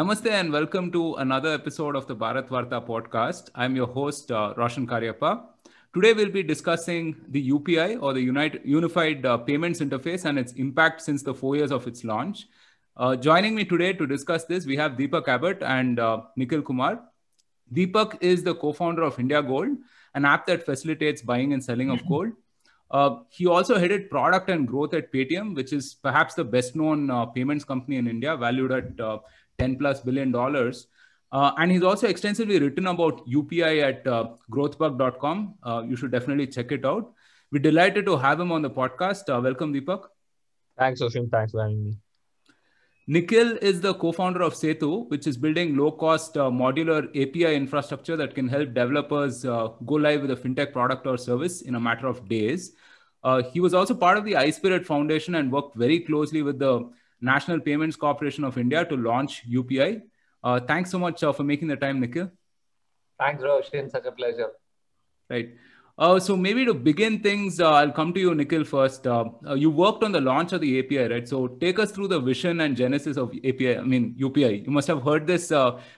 Namaste and welcome to another episode of the Bharat Varta podcast. I'm your host, Roshan Karyappa. Today we'll be discussing the UPI or the Unified Payments Interface and its impact since the 4 years of its launch. Joining me today to discuss this, we have Deepak Abbott and Nikhil Kumar. Deepak is the co-founder of India Gold, an app that facilitates buying and selling of gold. He also headed product and growth at Paytm, which is perhaps the best known payments company in India, valued at $10 plus billion. And he's also extensively written about UPI at growthbug.com. You should definitely check it out. We're delighted to have him on the podcast. Welcome, Deepak. Thanks, Ocean. Thanks for having me. Nikhil is the co-founder of Setu, which is building low-cost modular API infrastructure that can help developers go live with a fintech product or service in a matter of days. He was also part of the iSpirit Foundation and worked very closely with the National Payments Corporation of India to launch UPI. Thanks so much for making the time, Nikhil. Thanks, Roshan. Such a pleasure. Right. So maybe to begin things, I'll come to you, Nikhil, first. You worked on the launch of the API, right? So take us through the vision and genesis of UPI. You must have heard this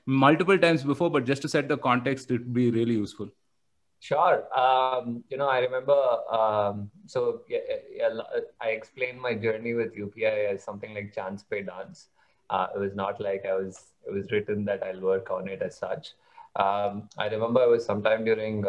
multiple times before, but just to set the context, it would be really useful. Sure. I remember, I explained my journey with UPI as something like chance pay dance. It was not like it was written that I'll work on it as such. I remember it was sometime during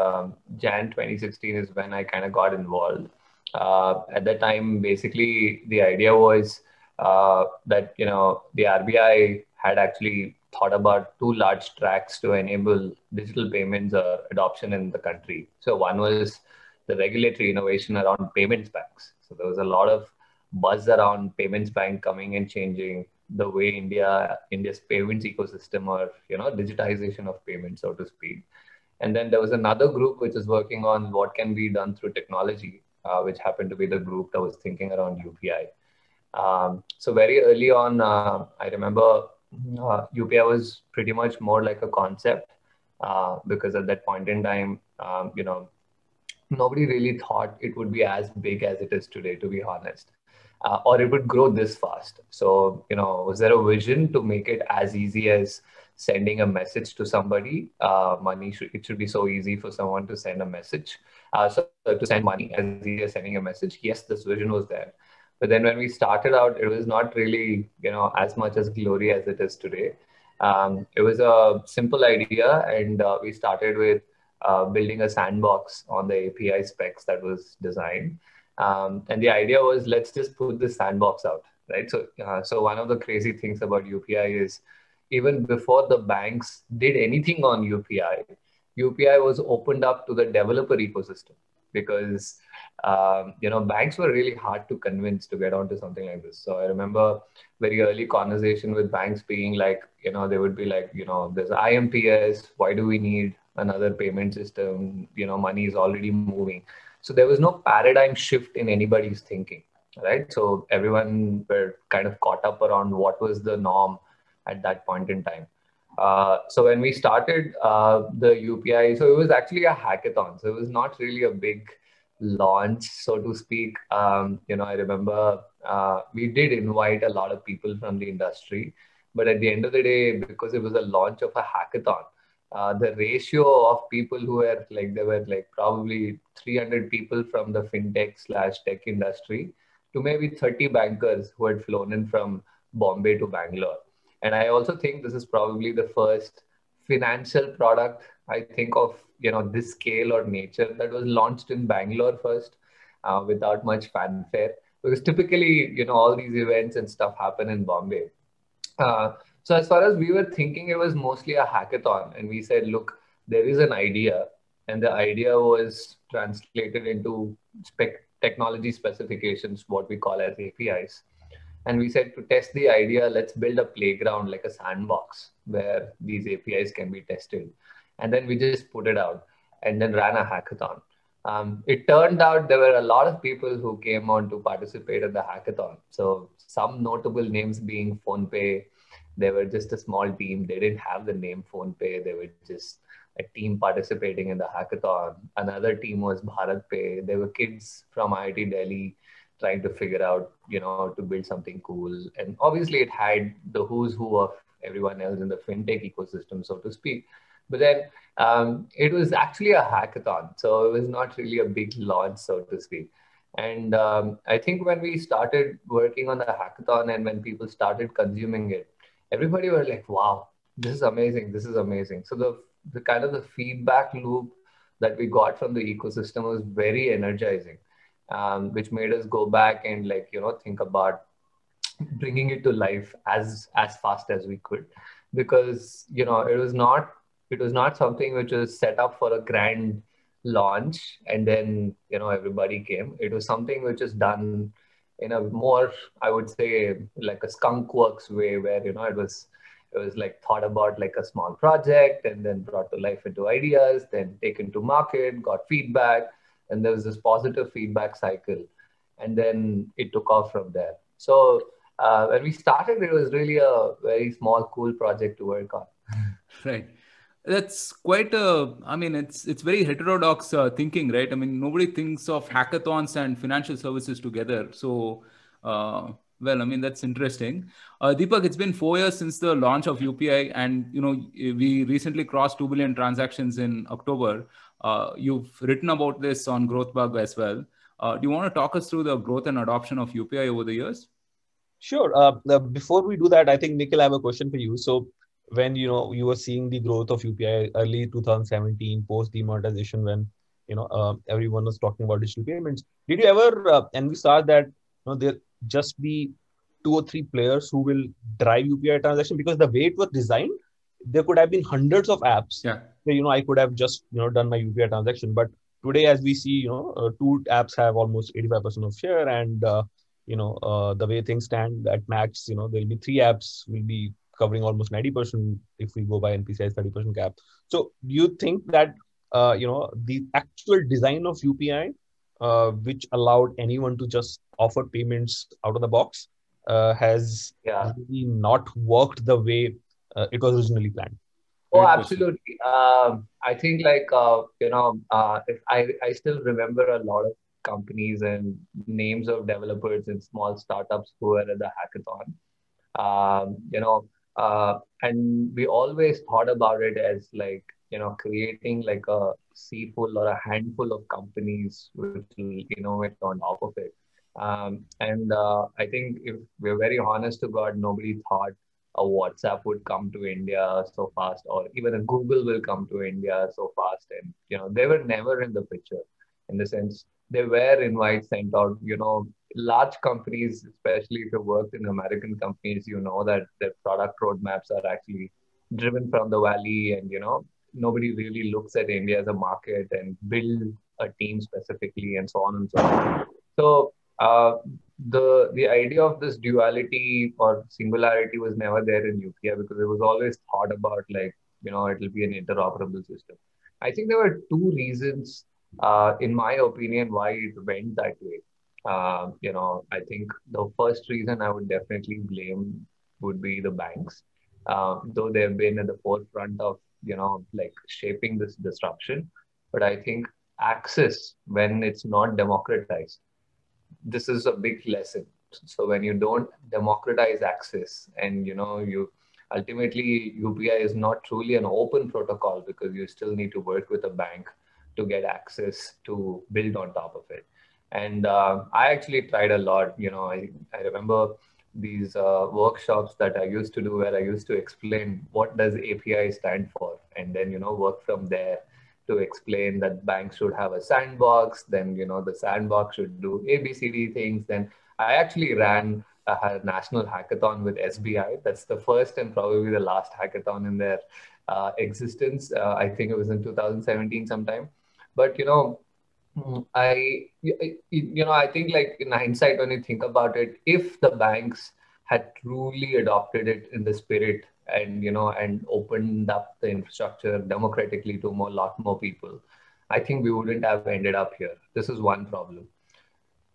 Jan 2016 is when I kind of got involved. At that time, basically, the idea was that, the RBI had actually thought about two large tracks to enable digital payments adoption in the country. So one was the regulatory innovation around payments banks. So there was a lot of buzz around payments bank coming and changing the way India's payments ecosystem or, digitization of payments, so to speak. And then there was another group which is working on what can be done through technology, which happened to be the group that was thinking around UPI. So very early on, I remember UPI was pretty much more like a concept because at that point in time, nobody really thought it would be as big as it is today, to be honest. Or it would grow this fast. So, was there a vision to make it as easy as sending a message to somebody? It should be so easy for someone to send a message. So to send money as easy as sending a message. Yes, this vision was there. But then when we started out, it was not really, as much as glory as it is today. It was a simple idea, and we started with building a sandbox on the API specs that was designed. And the idea was, let's just put the sandbox out, right? So one of the crazy things about UPI is even before the banks did anything on UPI was opened up to the developer ecosystem because, banks were really hard to convince to get onto something like this. So I remember very early conversation with banks being like, they would be like, there's IMPS, why do we need another payment system? Money is already moving. So there was no paradigm shift in anybody's thinking, right? So everyone were kind of caught up around what was the norm at that point in time. So when we started the UPI, so it was actually a hackathon. So it was not really a big launch, so to speak. I remember we did invite a lot of people from the industry, but at the end of the day, because it was a launch of a hackathon, the ratio of people who were there were probably 300 people from the fintech/tech industry to maybe 30 bankers who had flown in from Bombay to Bangalore. And I also think this is probably the first financial product, I think, of this scale or nature that was launched in Bangalore first without much fanfare. Because typically, all these events and stuff happen in Bombay. So as far as we were thinking, it was mostly a hackathon. And we said, look, there is an idea. And the idea was translated into technology specifications, what we call as APIs. And we said to test the idea, let's build a playground, like a sandbox, where these APIs can be tested. And then we just put it out and then ran a hackathon. It turned out there were a lot of people who came on to participate in the hackathon. So some notable names being PhonePe. They were just a small team. They didn't have the name PhonePe. They were just a team participating in the hackathon. Another team was BharatPe. There were kids from IIT Delhi trying to figure out, to build something cool. And obviously it had the who's who of everyone else in the fintech ecosystem, so to speak. But then it was actually a hackathon. So it was not really a big launch, so to speak. And I think when we started working on the hackathon and when people started consuming it, everybody were like, wow, this is amazing. This is amazing. So the kind of the feedback loop that we got from the ecosystem was very energizing, which made us go back and think about bringing it to life as fast as we could, because it was not something which was set up for a grand launch and then everybody came. It was something which is done in a more, I would say, like a skunk works way, where it was like thought about like a small project and then brought to life into ideas, then taken to market, got feedback, and there was this positive feedback cycle, and then it took off from there. So when we started, it was really a very small, cool project to work on. Right. That's quite a, I mean, it's very heterodox thinking, right? I mean, nobody thinks of hackathons and financial services together. So, well, I mean, that's interesting. Deepak, it's been 4 years since the launch of UPI, and we recently crossed 2 billion transactions in October. You've written about this on GrowthBug as well. Do you want to talk us through the growth and adoption of UPI over the years? Sure. Before we do that, I think, Nikhil, I have a question for you. So when you were seeing the growth of UPI early 2017, post demonetization, when everyone was talking about digital payments, did you ever envisage that there just be 2 or 3 players who will drive UPI transaction? Because the way it was designed, there could have been hundreds of apps. Yeah. Where, I could have just done my UPI transaction. But today, as we see, 2 apps have almost 85% of share, and the way things stand at max, there'll be 3 apps will be covering almost 90% if we go by NPCI's 30% cap. So do you think that, the actual design of UPI, which allowed anyone to just offer payments out of the box, has really not worked the way it was originally planned? Oh, absolutely. I think if I still remember a lot of companies and names of developers and small startups who were at the hackathon. And we always thought about it as creating like a sea full or a handful of companies which will innovate on top of it. I think if we're very honest to God, nobody thought a WhatsApp would come to India so fast, or even a Google will come to India so fast. And, they were never in the picture, in the sense they were invites sent out, large companies, especially if you worked in American companies, that their product roadmaps are actually driven from the valley, and, nobody really looks at India as a market and build a team specifically, and so on and so on. So the idea of this duality or singularity was never there in UPI, because it was always thought about it'll be an interoperable system. I think there were 2 reasons, in my opinion, why it went that way. I think the first reason I would definitely blame would be the banks, though they've been at the forefront of shaping this disruption. But I think access, when it's not democratized, this is a big lesson. So when you don't democratize access, and you ultimately, UPI is not truly an open protocol, because you still need to work with a bank to get access to build on top of it. And I actually tried a lot. I remember these workshops that I used to do, where I used to explain what does API stand for, and then work from there to explain that banks should have a sandbox, then the sandbox should do ABCD things. Then I actually ran a national hackathon with SBI. That's the first and probably the last hackathon in their existence. I think it was in 2017 sometime. But I think, in hindsight, when you think about it, if the banks had truly adopted it in the spirit, and opened up the infrastructure democratically to a lot more people, I think we wouldn't have ended up here. This is one problem.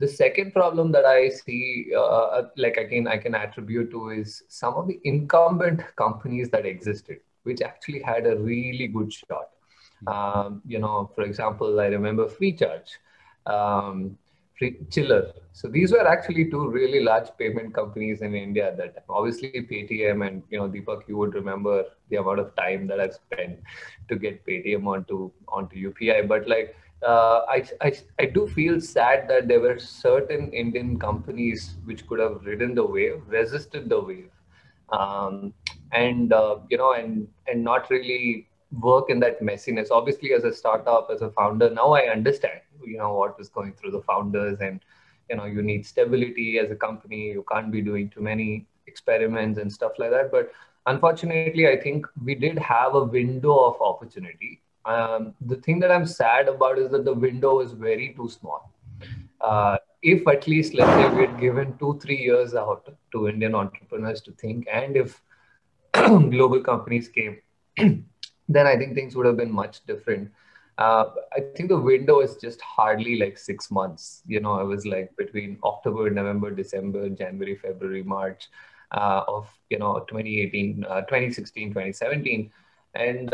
The second problem that I see, again, I can attribute to, is some of the incumbent companies that existed, which actually had a really good shot. For example, I remember FreeCharge. Chiller. So these were actually two really large payment companies in India at that time. Obviously, Paytm and Deepak, you would remember the amount of time that I've spent to get Paytm onto UPI. But like, I do feel sad that there were certain Indian companies which could have ridden the wave, resisted the wave, um, and not really work in that messiness. Obviously, as a startup, as a founder, now I understand what was going through the founders, and you need stability as a company. You can't be doing too many experiments and stuff like that. But unfortunately, I think we did have a window of opportunity. The thing that I'm sad about is that the window is very too small. If at least, let's say, we had given 2-3 years out to Indian entrepreneurs to think, and if global companies came, then I think things would have been much different. I think the window is just hardly like 6 months. It was like between October, November, December, January, February, March of 2018, 2016, 2017, and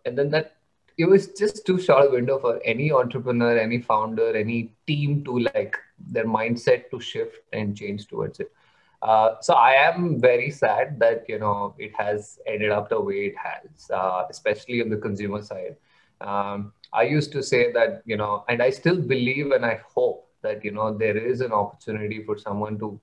then that it was just too short a window for any entrepreneur, any founder, any team to like their mindset to shift and change towards it. So I am very sad that it has ended up the way it has, especially on the consumer side. I used to say that and I still believe and I hope that there is an opportunity for someone to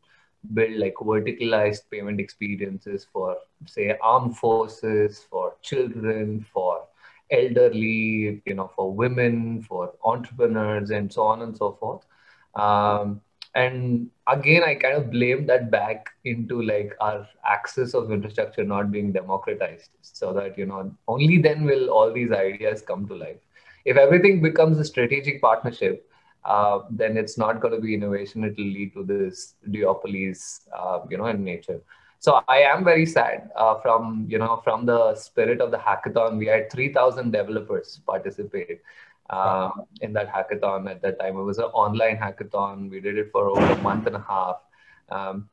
build like verticalized payment experiences for, say, armed forces, for children, for elderly, for women, for entrepreneurs, and so on and so forth. And again, I kind of blame that back into like our access of infrastructure not being democratized, so that only then will all these ideas come to life. If everything becomes a strategic partnership, then it's not going to be innovation. It will lead to this duopolies, in nature. So I am very sad. From the spirit of the hackathon, we had 3,000 developers participate in that hackathon at that time. It was an online hackathon. We did it for over a month and a half.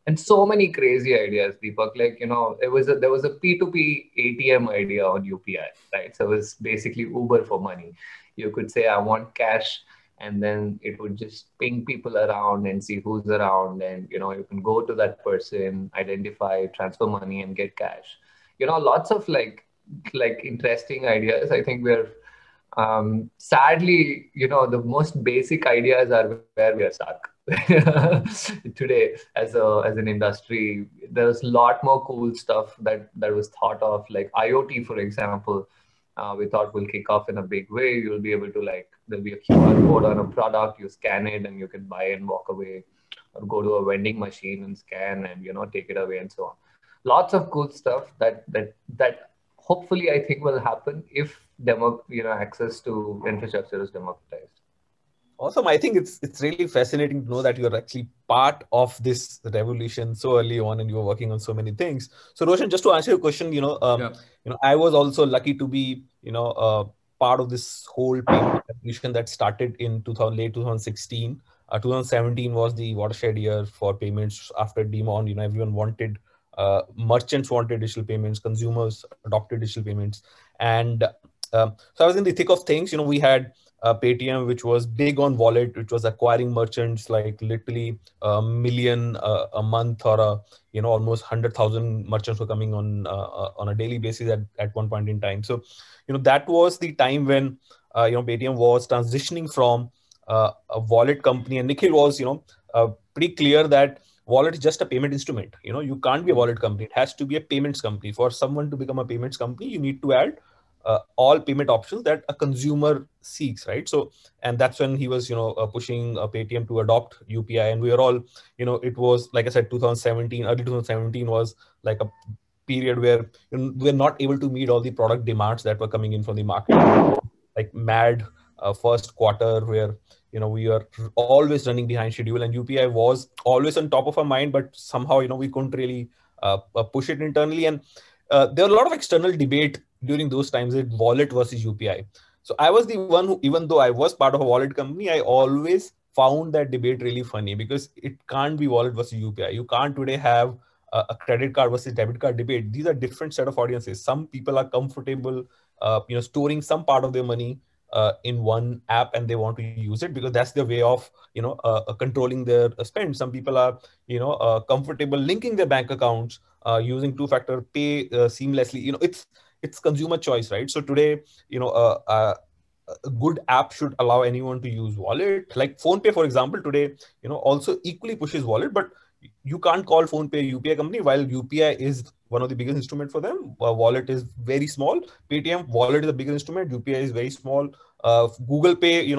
And so many crazy ideas, Deepak. Like, there was a P2P ATM idea on UPI, right? So it was basically Uber for money. You could say, I want cash, and then it would just ping people around and see who's around. And, you can go to that person, identify, transfer money, and get cash. Lots of like interesting ideas. I think sadly, the most basic ideas are where we are stuck today as an industry. There's a lot more cool stuff that was thought of, like IoT, for example. We thought will kick off in a big way. You'll be able to there'll be a QR code on a product, you scan it and you can buy and walk away, or go to a vending machine and scan and, take it away and so on. Lots of cool stuff that hopefully I think will happen if access to infrastructure is democratized. Awesome. I think it's really fascinating to know that you're actually part of this revolution so early on, and you were working on so many things. So Roshan, just to answer your question, I was also lucky to be part of this whole payment revolution that started in late 2016. 2017 was the watershed year for payments after demon. Everyone wanted, merchants wanted digital payments, consumers adopted digital payments, and so I was in the thick of things. We had Paytm, which was big on wallet, which was acquiring merchants like literally a million a month, or almost 100,000 merchants were coming on a daily basis at one point in time. So that was the time when Paytm was transitioning from a wallet company, and Nikhil was pretty clear that wallet is just a payment instrument. You can't be a wallet company. It has to be a payments company. For someone to become a payments company, you need to add all payment options that a consumer seeks, right? So, and that's when he was, pushing Paytm to adopt UPI, and we were all, it was, like I said, 2017, early 2017 was like a period where we're not able to meet all the product demands that were coming in from the market, like mad first quarter where we are always running behind schedule, and UPI was always on top of our mind, but somehow we couldn't really push it internally, and there were a lot of external debate during those times with wallet versus UPI. So I was the one who, even though I was part of a wallet company, I always found that debate really funny, because it can't be wallet versus UPI. You can't today have a credit card versus debit card debate. These are different set of audiences. Some people are comfortable, storing some part of their money in one app and they want to use it because that's their way of controlling their spend. Some people are comfortable linking their bank accounts using two-factor pay seamlessly. It's consumer choice, right? So today, a good app should allow anyone to use wallet. Like PhonePe, for example, today, also equally pushes wallet, but you can't call PhonePe a UPI company, while UPI is one of the biggest instrument for them. Wallet is very small. Paytm wallet is the biggest instrument. UPI is very small. Google Pay,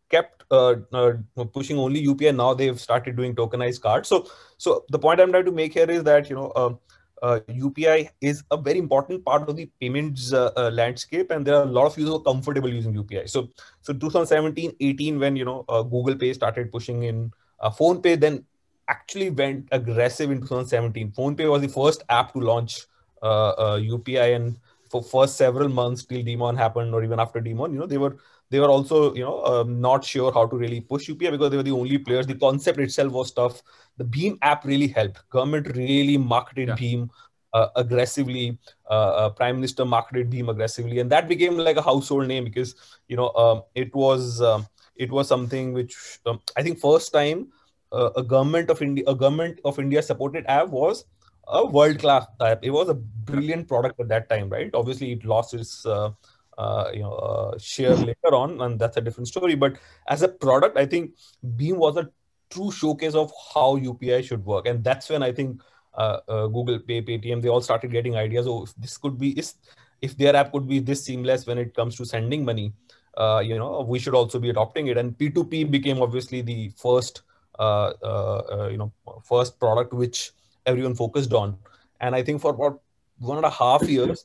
kept pushing only UPI. Now they've started doing tokenized cards. So the point I'm trying to make here is that UPI is a very important part of the payments landscape, and there are a lot of users who are comfortable using UPI. So 2017, 18, when Google Pay started pushing in, PhonePe then actually went aggressive in 2017. PhonePe was the first app to launch UPI, and for first several months till Demon happened, or even after Demon, they were also not sure how to really push UPI because they were the only players. The concept itself was tough. The Bheem app really helped. Government really marketed Bheem aggressively. Prime Minister marketed Bheem aggressively, and that became like a household name because it was something which I think first time a government of India supported app was a world-class app. It was a brilliant product at that time, right? Obviously, it lost its share later on, and that's a different story. But as a product, I think Bheem was a true showcase of how UPI should work, and that's when I think Google Pay, Paytm, they all started getting ideas. Oh, if their app could be this seamless when it comes to sending money, we should also be adopting it. And P2P became obviously the first first product which everyone focused on. And I think for about 1.5 years,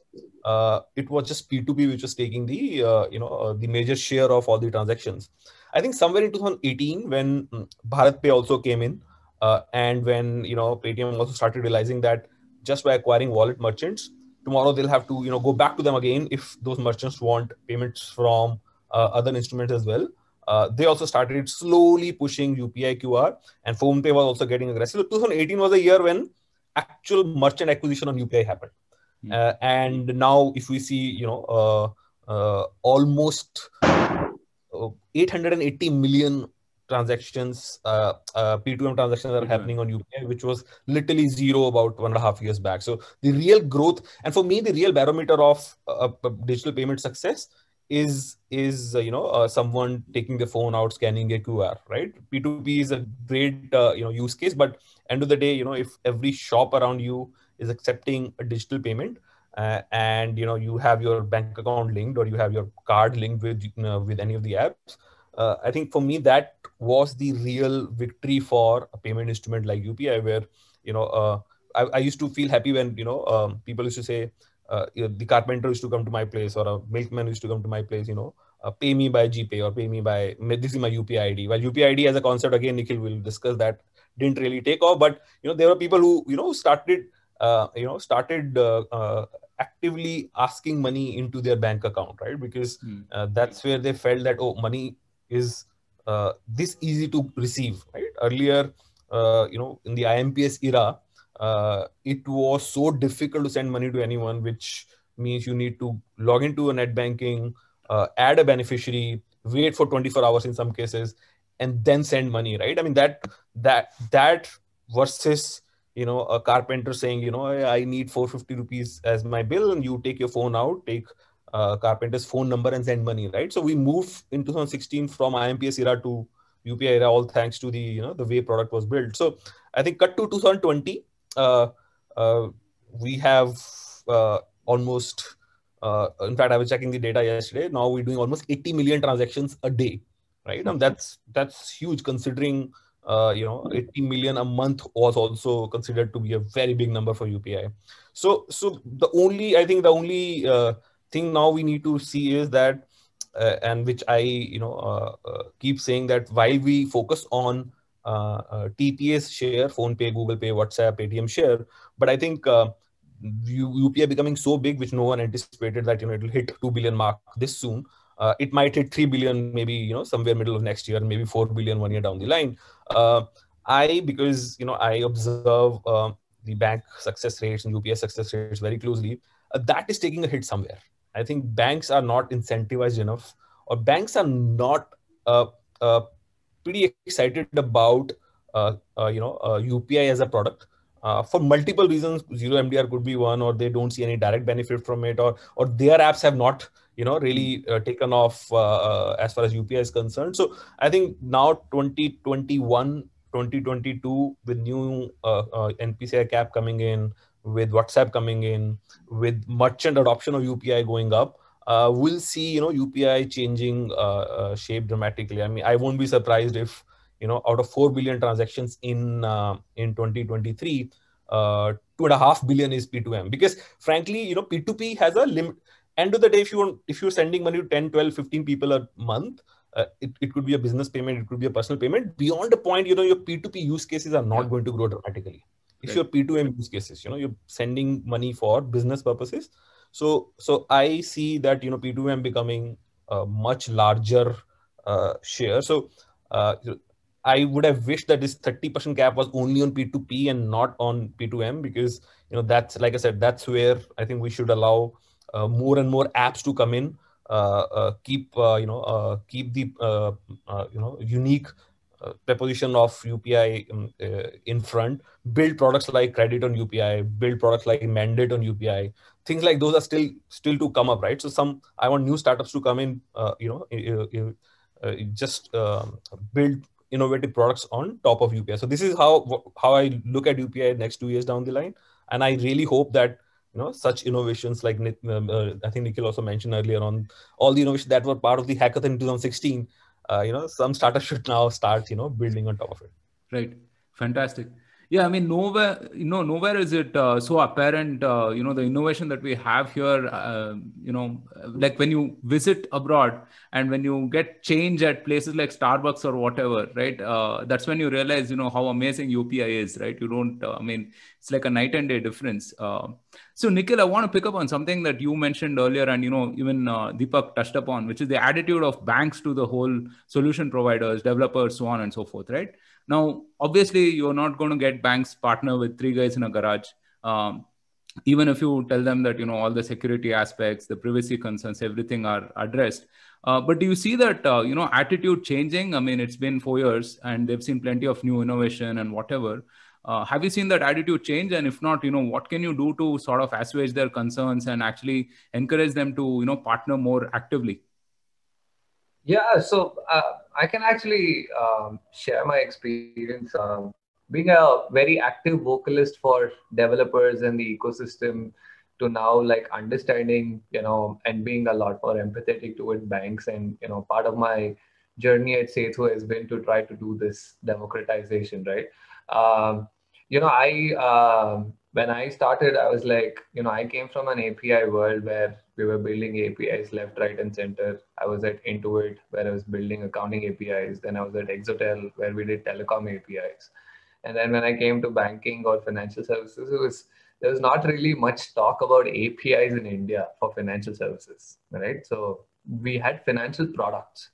it was just P2P which was taking the major share of all the transactions. I think somewhere in 2018, when Bharat Pay also came in, and when Paytm also started realizing that just by acquiring wallet merchants, tomorrow they'll have to go back to them again if those merchants want payments from other instruments as well. They also started slowly pushing UPI QR, and PhonePe was also getting aggressive. So 2018 was a year when actual merchant acquisition on UPI happened. And now if we see, almost 880 million transactions, P2M transactions are happening on UPI, which was literally zero about 1.5 years back. So the real growth, and for me, the real barometer of digital payment success is someone taking the phone out, scanning a QR, right? P2P is a great use case, but end of the day, if every shop around you is accepting a digital payment, and you have your bank account linked, or you have your card linked with any of the apps, I think for me that was the real victory for a payment instrument like UPI, where I used to feel happy when people used to say, the carpenter used to come to my place, or a milkman used to come to my place, pay me by GPay, or pay me by, this is my UPI ID. While UPI ID as a concept, again, Nikhil will discuss that, didn't really take off, but there were people who started actively asking money into their bank account, right? Because that's where they felt that, oh, money is this easy to receive, right? Earlier, in the IMPS era, it was so difficult to send money to anyone, which means you need to log into a net banking, add a beneficiary, wait for 24 hours in some cases, and then send money, right? I mean, that versus a carpenter saying, I need 450 rupees as my bill, and you take your phone out, take carpenter's phone number and send money, right? So we moved in 2016 from IMPS era to UPI era, all thanks to the way product was built. So I think cut to 2020, we have almost, in fact, I was checking the data yesterday. Now we're doing almost 80 million transactions a day, right? And that's huge, considering 80 million a month was also considered to be a very big number for UPI. So the only thing now we need to see is that, and which I keep saying, that while we focus on TPS share, PhonePe, Google Pay, WhatsApp, Paytm share, but I think UPI becoming so big, which no one anticipated that it will hit 2 billion mark this soon. It might hit 3 billion maybe somewhere middle of next year, maybe 4 billion 1 year down the line. Because I observe the bank success rates and UPI success rates very closely, that is taking a hit somewhere. I think banks are not incentivized enough or banks are not pretty excited about UPI as a product. For multiple reasons, zero MDR could be one, or they don't see any direct benefit from it, or their apps have not really taken off as far as UPI is concerned. So I think now 2021, 2022, with new NPCI cap coming in, with WhatsApp coming in, with merchant adoption of UPI going up, we'll see UPI changing shape dramatically. I mean, I won't be surprised if out of 4 billion transactions in 2023, 2.5 billion is P2M, because frankly, P2P has a limit. End of the day, if you're sending money to 10, 12, 15 people a month, it could be a business payment, it could be a personal payment. Beyond a point, your P2P use cases are not going to grow dramatically. If your P2M use cases, you're sending money for business purposes. So I see that P2M becoming a much larger share. So I would have wished that this 30% cap was only on P2P and not on P2M, because that's, like I said, that's where I think we should allow more and more apps to come in, keep the unique proposition of UPI in front, build products like credit on UPI, build products like mandate on UPI. Things like those are still to come up, right? So I want new startups to come in, just build innovative products on top of UPI. So this is how I look at UPI next 2 years down the line, and I really hope that such innovations like I think Nikhil also mentioned earlier on, all the innovations that were part of the hackathon in 2016. Some startups should now start building on top of it. Right. Fantastic. Yeah, I mean, nowhere is it so apparent, the innovation that we have here, like when you visit abroad and when you get change at places like Starbucks or whatever, right? That's when you realize, how amazing UPI is, right? You don't, it's like a night and day difference. So Nikhil, I want to pick up on something that you mentioned earlier, and, even Deepak touched upon, which is the attitude of banks to the whole solution providers, developers, so on and so forth, right? Now, obviously, you're not going to get banks partner with three guys in a garage. Even if you tell them that, all the security aspects, the privacy concerns, everything are addressed. But do you see that, attitude changing? I mean, it's been 4 years and they've seen plenty of new innovation and whatever. Have you seen that attitude change? And if not, what can you do to sort of assuage their concerns and actually encourage them to, partner more actively? Yeah, so I can actually share my experience being a very active vocalist for developers and the ecosystem, to now like understanding, and being a lot more empathetic toward banks. And, part of my journey at Setu has been to try to do this democratization, right? When I started, I was like, I came from an API world where we were building APIs left, right, and center. I was at Intuit, where I was building accounting APIs. Then I was at Exotel, where we did telecom APIs. And then when I came to banking or financial services, there was not really much talk about APIs in India for financial services, right? So we had financial products.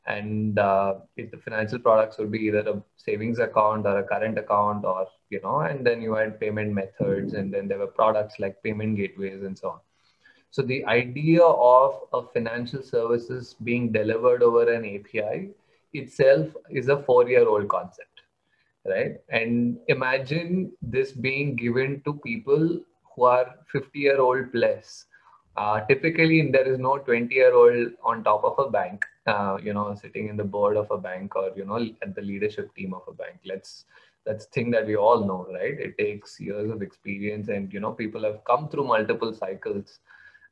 And if the financial products would be either a savings account or a current account, or, and then you had payment methods, and then there were products like payment gateways and so on. So the idea of a financial services being delivered over an API itself is a 4-year-old concept, right? And imagine this being given to people who are 50-year-old plus. Typically, there is no 20-year-old on top of a bank, sitting in the board of a bank, or, at the leadership team of a bank. That's the thing that we all know, right? It takes years of experience, and, people have come through multiple cycles.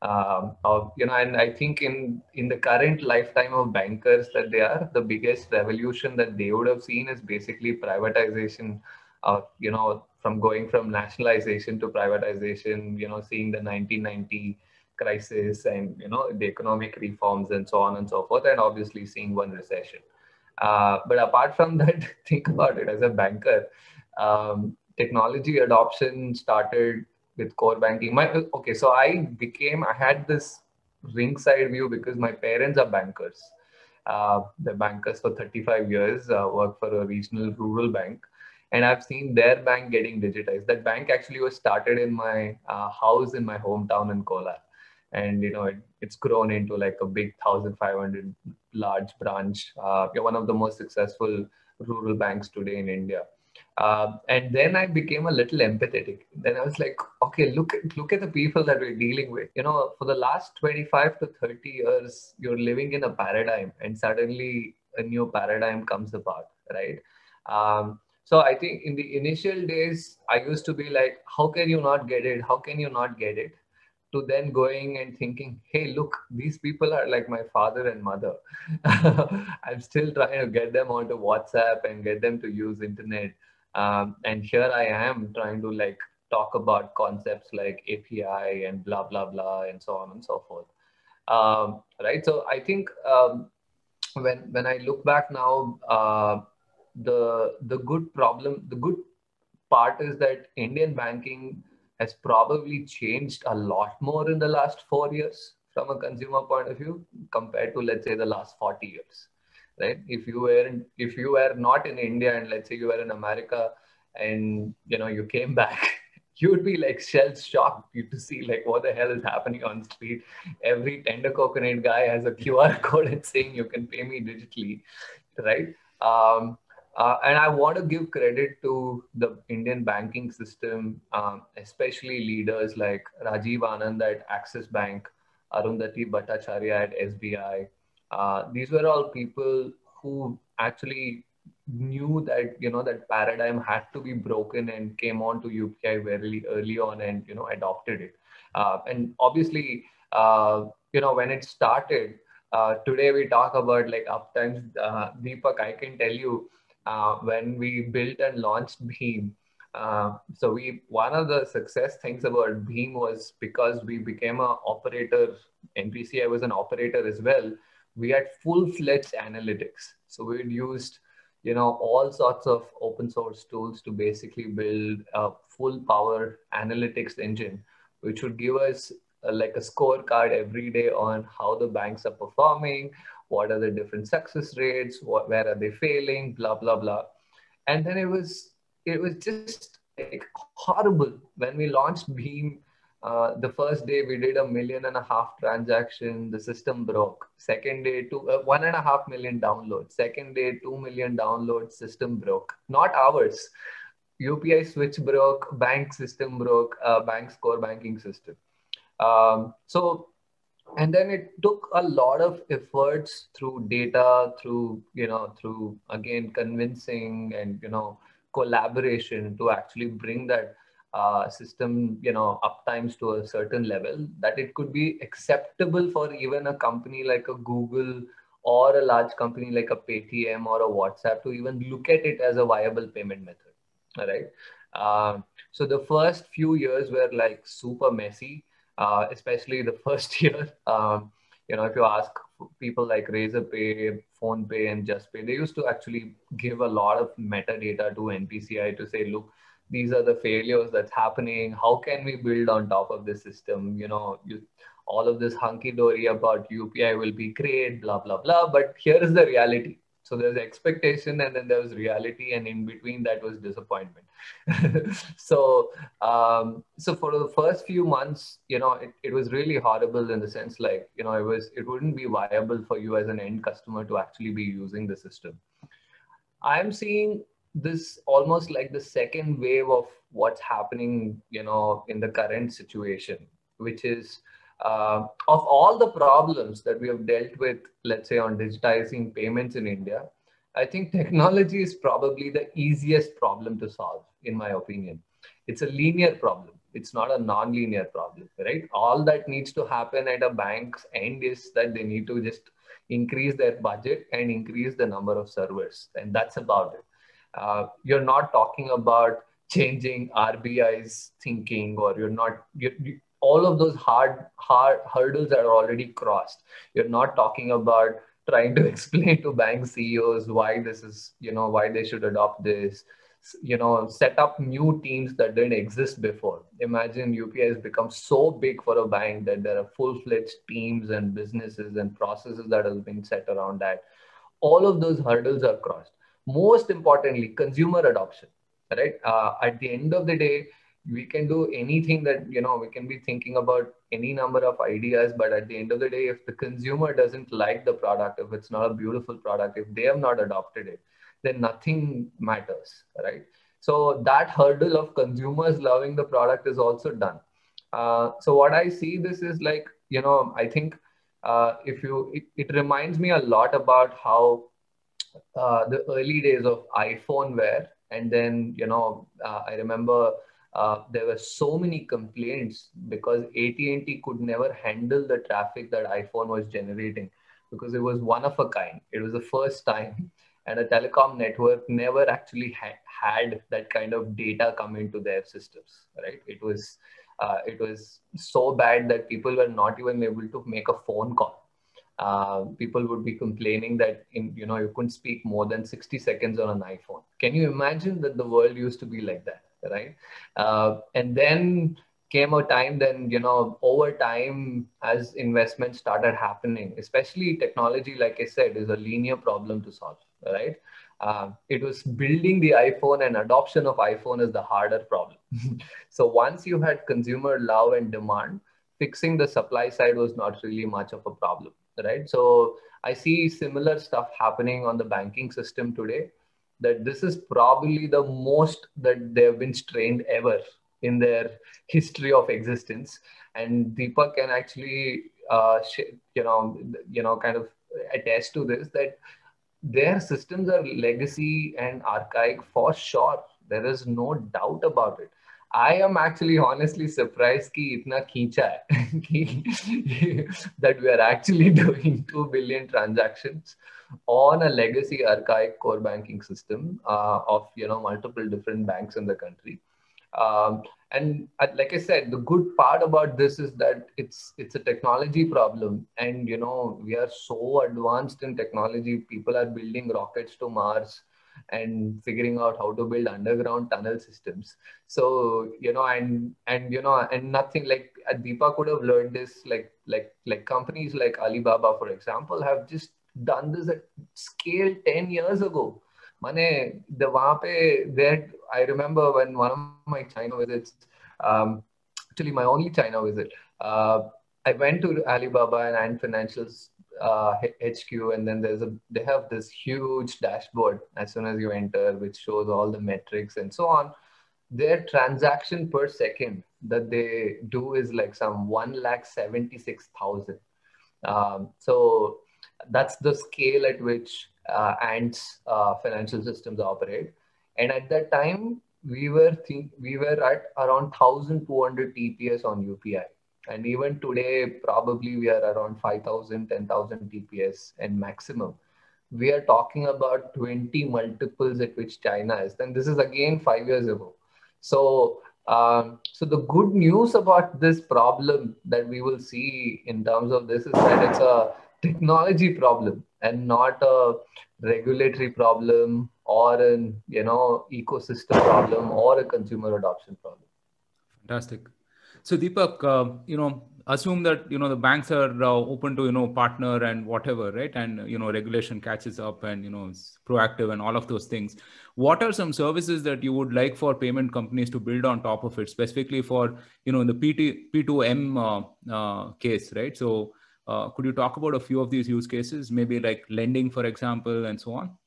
And I think in the current lifetime of bankers that they are, the biggest revolution that they would have seen is basically privatization of, from going from nationalization to privatization, seeing the 1990 crisis and, the economic reforms and so on and so forth, and obviously seeing one recession. But apart from that, think about it as a banker. Technology adoption started with core banking. So I had this ringside view because my parents are bankers. They're bankers for 35 years, work for a regional rural bank. And I've seen their bank getting digitized. That bank actually was started in my house in my hometown in Kolar. and it's grown into like a big 1,500 large branch. You're one of the most successful rural banks today in India. And then I became a little empathetic. Then I was like, okay, look at the people that we're dealing with. For the last 25 to 30 years, you're living in a paradigm, and suddenly a new paradigm comes about, right? So I think in the initial days, I used to be like, how can you not get it? How can you not get it? To then going and thinking, hey, look, these people are like my father and mother. I'm still trying to get them onto WhatsApp and get them to use internet. And here I am trying to like talk about concepts like API and blah, blah, blah, and so on and so forth. Right. So I think when I look back now, the good part is that Indian banking has probably changed a lot more in the last 4 years from a consumer point of view compared to, let's say, the last 40 years, right? If you were not in India and let's say you were in America and you came back, you would be like shell shocked you to see like what the hell is happening on the street. Every tender coconut guy has a QR code and saying you can pay me digitally, right? And I want to give credit to the Indian banking system, especially leaders like Rajiv Anand at Axis Bank, Arundhati Bhattacharya at SBI. These were all people who actually knew that that paradigm had to be broken and came on to UPI very early on and adopted it. And obviously, when it started, today we talk about like uptimes. Deepak, I can tell you when we built and launched Bheem. So one of the success things about Bheem was because we became an operator. NPCI was an operator as well. We had full-fledged analytics. So we'd used all sorts of open source tools to basically build a full power analytics engine, which would give us like a scorecard every day on how the banks are performing, what are the different success rates, where are they failing, blah, blah, blah. And then it was just like horrible. When we launched Bheem, the first day we did 1.5 million transaction, the system broke. Second day, 1.5 million downloads. Second day, 2 million downloads, system broke. Not ours. UPI switch broke, bank system broke, bank's core banking system. And then it took a lot of efforts through data, through again convincing and collaboration to actually bring that system uptimes to a certain level that it could be acceptable for even a company like a Google or a large company like a Paytm or a WhatsApp to even look at it as a viable payment method. All right. So the first few years were like super messy. Especially the first year. If you ask people like Razorpay, PhonePe, and JustPay, they used to actually give a lot of metadata to NPCI to say, look, these are the failures that's happening. How can we build on top of this system? All of this hunky-dory about UPI will be great, blah, blah, blah. But here is the reality. So there's expectation and then there was reality, and in between that was disappointment. So for the first few months, it was really horrible in the sense like, it wouldn't be viable for you as an end customer to actually be using the system. I'm seeing this almost like the second wave of what's happening, in the current situation, which is of all the problems that we have dealt with, let's say on digitizing payments in India, I think technology is probably the easiest problem to solve, in my opinion. It's a linear problem. It's not a non-linear problem, right? All that needs to happen at a bank's end is that they need to just increase their budget and increase the number of servers. And that's about it. You're not talking about changing RBI's thinking, or all of those hard hurdles are already crossed. You're not talking about trying to explain to bank CEOs why this is, why they should adopt this, set up new teams that didn't exist before. Imagine UPI has become so big for a bank that there are full-fledged teams and businesses and processes that have been set around that. All of those hurdles are crossed. Most importantly, consumer adoption, right? At the end of the day, we can do anything that, we can be thinking about any number of ideas, but at the end of the day, if the consumer doesn't like the product, if it's not a beautiful product, if they have not adopted it, then nothing matters, right? So that hurdle of consumers loving the product is also done. So what I see this is like, I think it reminds me a lot about how the early days of iPhone were. And then, I remember there were so many complaints because AT&T could never handle the traffic that iPhone was generating because it was one of a kind. It was the first time. And a telecom network never actually had that kind of data come into their systems, right? It was so bad that people were not even able to make a phone call. People would be complaining that you couldn't speak more than 60 seconds on an iPhone. Can you imagine that the world used to be like that, right? And then came a time then, over time, as investments started happening, especially technology, like I said, is a linear problem to solve, right? It was building the iPhone, and adoption of iPhone is the harder problem. So once you had consumer love and demand, fixing the supply side was not really much of a problem, right? So I see similar stuff happening on the banking system today, that this is probably the most that they've been strained ever in their history of existence. And Deepak can actually, kind of attest to this, that their systems are legacy and archaic for sure. There is no doubt about it. I am actually honestly surprised कि इतना खींचा है that we are actually doing 2 billion transactions on a legacy archaic core banking system of multiple different banks in the country. And like I said, the good part about this is that it's a technology problem, and we are so advanced in technology. People are building rockets to Mars and figuring out how to build underground tunnel systems. So and nothing like Deepa could have learned this. Like companies like Alibaba, for example, have just done this at scale 10 years ago. Mane, there, I remember when one of my China visits, actually my only China visit, I went to Alibaba and Ant Financial's HQ, and then they have this huge dashboard as soon as you enter, which shows all the metrics and so on. Their transaction per second that they do is like some 176,000. So that's the scale at which Ant's financial systems operate. And at that time, we were at around 1,200 TPS on UPI. And even today, probably we are around 5,000, 10,000 TPS and maximum. We are talking about 20 multiples at which China is. Then this is again 5 years ago. So, so the good news about this problem that we will see in terms of this is that it's a technology problem and not a regulatory problem or an ecosystem problem or a consumer adoption problem. Fantastic. So Deepak, assume that the banks are open to partner and whatever, right? And regulation catches up and it's proactive and all of those things. What are some services that you would like for payment companies to build on top of it, specifically for in the P2M case, right? So could you talk about a few of these use cases, maybe like lending, for example, and so on?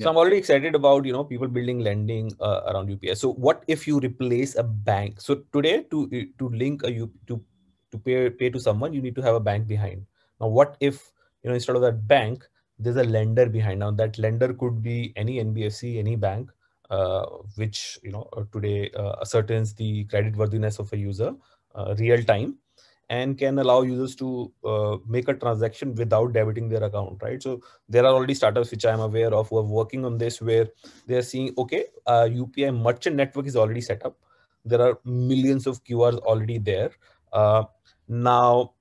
So I'm already excited about people building lending around UPI. So what if you replace a bank? So today to link to pay to someone, you need to have a bank behind. Now what if instead of that bank there's a lender behind? Now that lender could be any NBFC, any bank, which today ascertains the creditworthiness of a user real time, and can allow users to make a transaction without debiting their account, right? So there are already startups which I'm aware of who are working on this, where they're seeing, okay, UPI merchant network is already set up. There are millions of QRs already there. Now,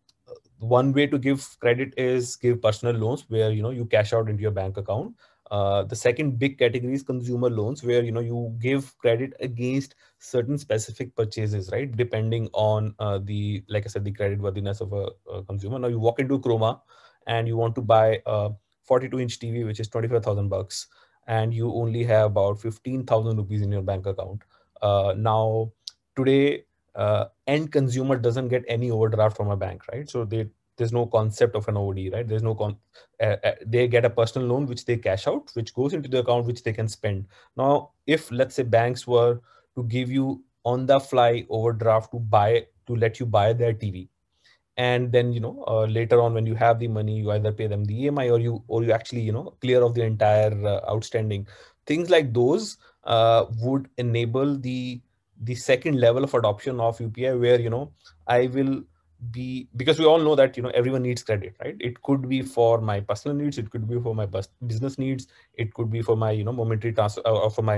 one way to give credit is give personal loans, where you cash out into your bank account. The second big category is consumer loans, where you give credit against certain specific purchases, right? Depending on like I said, the credit worthiness of a consumer. Now you walk into Chroma and you want to buy a 42-inch TV, which is $25,000, and you only have about 15,000 rupees in your bank account. Now today end consumer doesn't get any overdraft from a bank, right? So there's no concept of an OD, right? There's no they get a personal loan which they cash out, which goes into the account which they can spend. Now, if let's say banks were to give you on the fly overdraft to let you buy their TV, and then later on when you have the money, you either pay them the EMI or you actually clear off the entire outstanding. Things like those would enable the second level of adoption of UPI, where I will be, because we all know that everyone needs credit, right? It could be for my personal needs, it could be for my business needs, it could be for my momentary transfer, or for my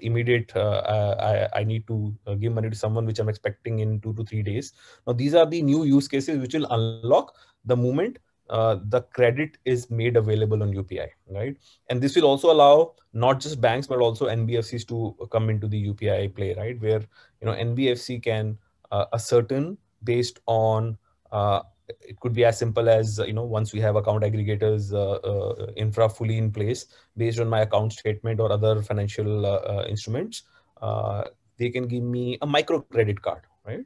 immediate I need to give money to someone which I'm expecting in 2 to 3 days. Now these are the new use cases which will unlock the moment the credit is made available on UPI, right? And this will also allow not just banks but also NBFCs to come into the UPI play, right? Where NBFC can ascertain based on it could be as simple as once we have account aggregators infra fully in place, based on my account statement or other financial instruments, they can give me a micro credit card, right?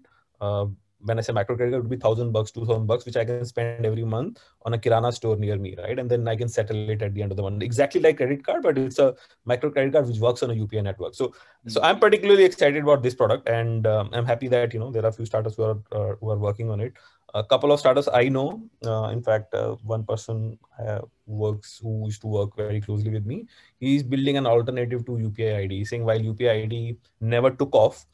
When I say micro credit card, it would be $1,000, $2,000, which I can spend every month on a Kirana store near me, right? And then I can settle it at the end of the month, exactly like credit card, but it's a micro credit card which works on a UPI network. So I'm particularly excited about this product, and I'm happy that there are a few startups who are working on it. A couple of startups I know. In fact, one person who used to work very closely with me, he's building an alternative to UPI ID, saying while UPI ID never took off,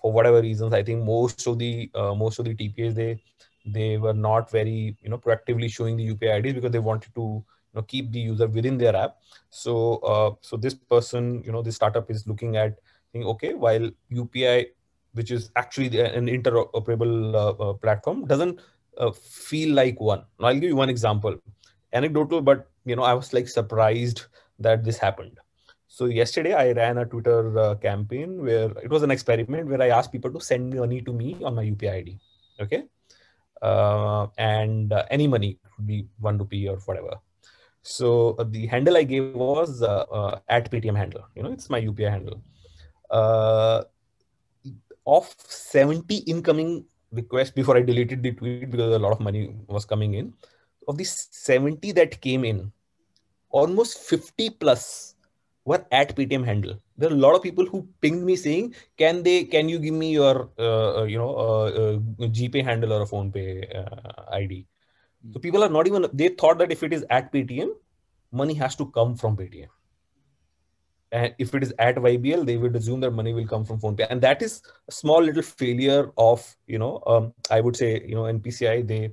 for whatever reasons, I think most of the TPAs they were not very proactively showing the UPI IDs because they wanted to keep the user within their app. So this person, this startup is looking at saying, okay, while UPI, which is actually an interoperable platform, doesn't feel like one. Now I'll give you one example, anecdotal, but I was like surprised that this happened. So yesterday I ran a Twitter campaign where it was an experiment where I asked people to send money to me on my UPI ID. Okay. And any money, could be 1 rupee or whatever. So the handle I gave was at Paytm handle. It's my UPI handle. Of 70 incoming requests before I deleted the tweet because a lot of money was coming in, of the 70 that came in, almost 50 plus were at Paytm handle. There are a lot of people who pinged me saying, can you give me your GPay handle or a PhonePe ID? So people are not even, they thought that if it is at Paytm, money has to come from Paytm. And if it is at YBL, they would assume that money will come from PhonePe. And that is a small little failure of, I would say, NPCI,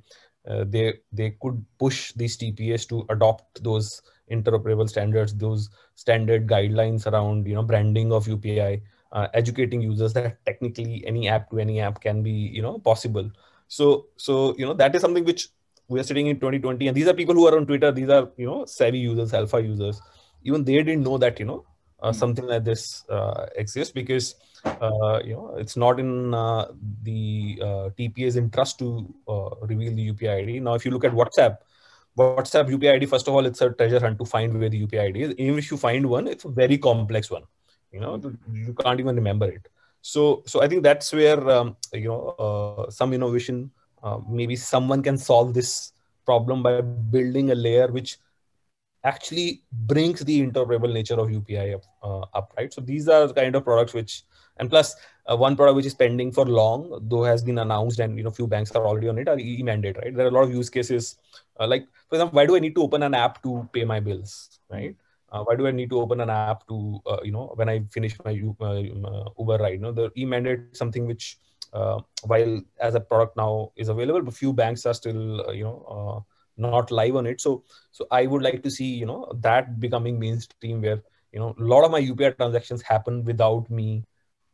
they could push these TPAs to adopt those interoperable standards, those standard guidelines around, branding of UPI, educating users that technically any app to any app can be, possible. So that is something which we are sitting in 2020. And these are people who are on Twitter. These are, savvy users, alpha users. Even they didn't know that, something like this exists, because it's not in the TPA's interest to reveal the UPI ID. Now, if you look at WhatsApp UPI ID, first of all, it's a treasure hunt to find where the UPI ID is. Even if you find one, it's a very complex one. You can't even remember it. So I think that's where some innovation, maybe someone can solve this problem by building a layer which actually brings the interoperable nature of UPI up, right? So these are the kind of products which, and plus one product which is pending for long, though has been announced, and few banks are already on it, are e-mandate, right? There are a lot of use cases, like for example, why do I need to open an app to pay my bills, right? Why do I need to open an app to, when I finish my Uber ride? The e-mandate is something which, while as a product now is available, but few banks are still, not live on it. So I would like to see, that becoming mainstream, where, a lot of my UPI transactions happen without me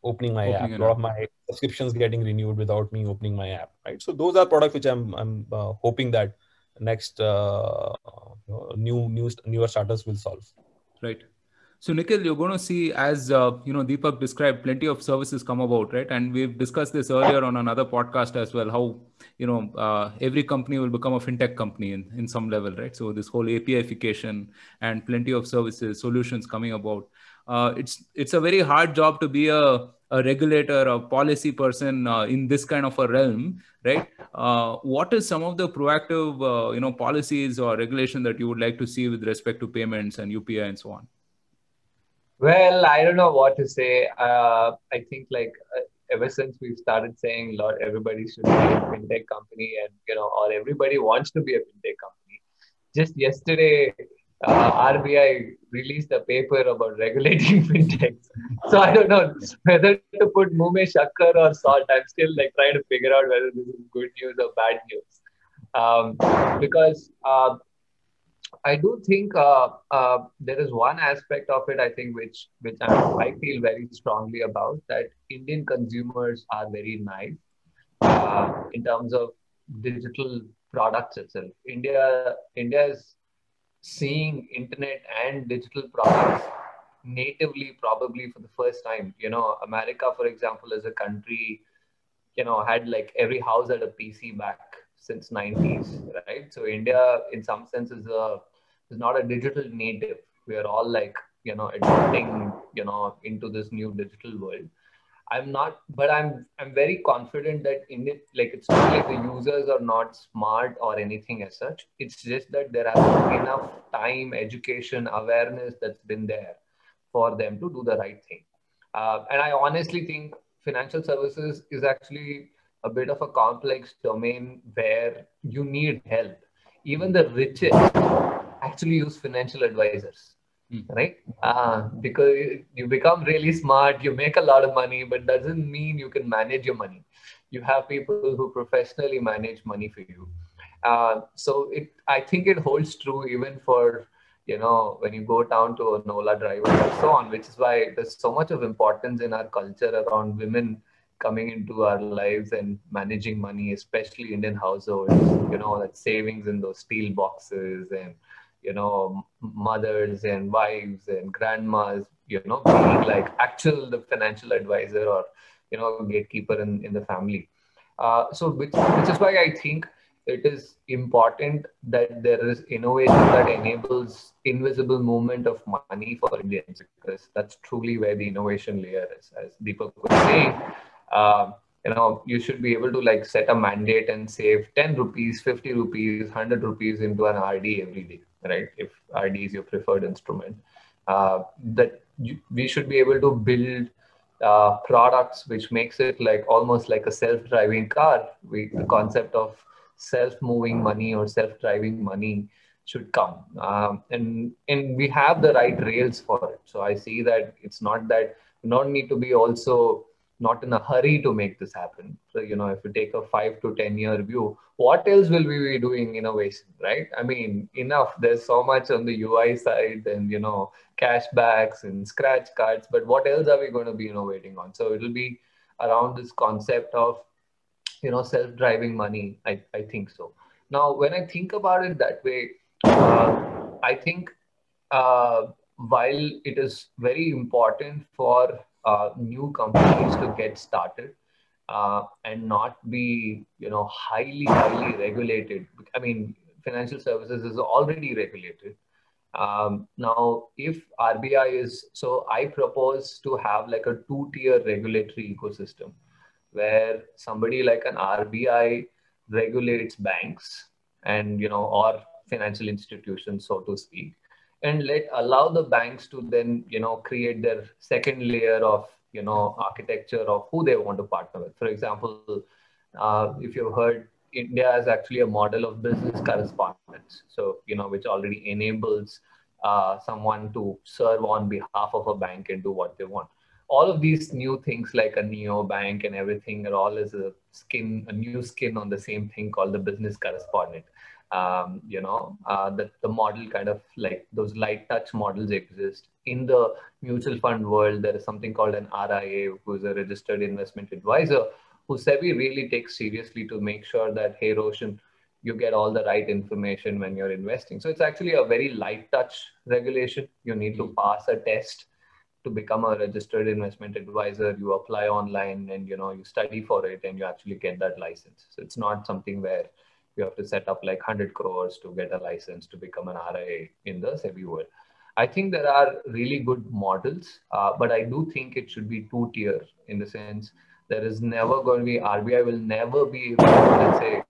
opening my app. A lot of my subscriptions getting renewed without me opening my app, right? So those are products which I'm hoping that next newer startups will solve. Right. So Nikhil, you're going to see, as Deepak described, plenty of services come about, right? And we've discussed this earlier on another podcast as well, how every company will become a fintech company in some level, right? So this whole APIfication and plenty of services, solutions coming about. It's a very hard job to be a a regulator, a policy person in this kind of a realm, right? What is some of the proactive, policies or regulation that you would like to see with respect to payments and UPI and so on? Well, I don't know what to say. I think ever since we've started saying, Lord, everybody should be a fintech company, and or everybody wants to be a fintech company. Just yesterday, RBI released a paper about regulating fintechs. So I don't know whether to put muh mein shakkar or salt. I'm still trying to figure out whether this is good news or bad news. Because I do think there is one aspect of it, I think, which I feel very strongly about, that Indian consumers are very naive in terms of digital products itself. India is seeing internet and digital products natively, probably for the first time. America, for example, as a country, had every house had a PC back since 90s, right? So India, in some sense, is not a digital native. We are all adopting, into this new digital world. I'm not, but I'm very confident that in it, it's not like the users are not smart or anything as such. It's just that there has been enough time, education, awareness that's been there for them to do the right thing. And I honestly think financial services is actually a bit of a complex domain where you need help. Even the richest actually use financial advisors, right? Because you become really smart, you make a lot of money, but doesn't mean you can manage your money. You have people who professionally manage money for you. So I think it holds true even for when you go down to an Ola driver and so on, which is why there's so much of importance in our culture around women coming into our lives and managing money, especially Indian households, that savings in those steel boxes, and mothers and wives and grandmas, being actual the financial advisor or gatekeeper in the family. So which is why I think it is important that there is innovation that enables invisible movement of money for Indians, because that's truly where the innovation layer is. As Deepak was saying, you should be able to set a mandate and save 10 rupees, 50 rupees, 100 rupees into an RD every day, right? If RD is your preferred instrument, we should be able to build products which makes it almost like a self-driving car. The concept of self-moving money or self-driving money should come, and we have the right rails for it. So I see that it's not that you don't need to be also not in a hurry to make this happen. So if you take a 5 to 10 year view, what else will we be doing innovation, right? I mean, enough. There's so much on the UI side, and cashbacks and scratch cards, but what else are we going to be innovating on? So it'll be around this concept of self-driving money. I think so. Now, when I think about it that way, I think while it is very important for new companies to get started and not be highly regulated. I mean, financial services is already regulated. Now, if RBI is, so I propose to have a 2-tier regulatory ecosystem where somebody like an RBI regulates banks and or financial institutions, so to speak, and allow the banks to then create their second layer of architecture of who they want to partner with. For example, if you've heard, India is actually a model of business correspondence, so which already enables someone to serve on behalf of a bank and do what they want. All of these new things like a neo bank and everything are all as a new skin on the same thing called the business correspondent. That the model kind of those light touch models exist. In the mutual fund world, there is something called an RIA, who is a registered investment advisor, who SEBI really takes seriously to make sure that, hey, Roshan, you get all the right information when you're investing. So it's actually a very light touch regulation. You need to pass a test to become a registered investment advisor. You apply online and you study for it and you actually get that license. So it's not something where you have to set up 100 crores to get a license to become an RIA in the SEBI world. I think there are really good models, but I do think it should be two-tier in the sense there is never going to be, RBI will never be able to, let's say,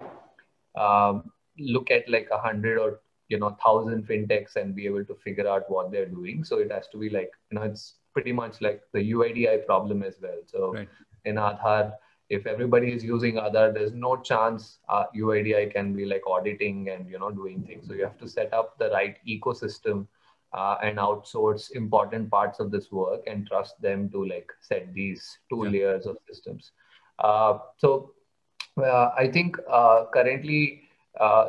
look at like 100 or 1,000 fintechs and be able to figure out what they're doing. So it has to be like, it's pretty much like the UIDI problem as well. So Right. in Aadhaar, if everybody is using Aadhaar, there's no chance UIDI can be like auditing and doing things. So you have to set up the right ecosystem and outsource important parts of this work and trust them to like set these two layers of systems. So I think currently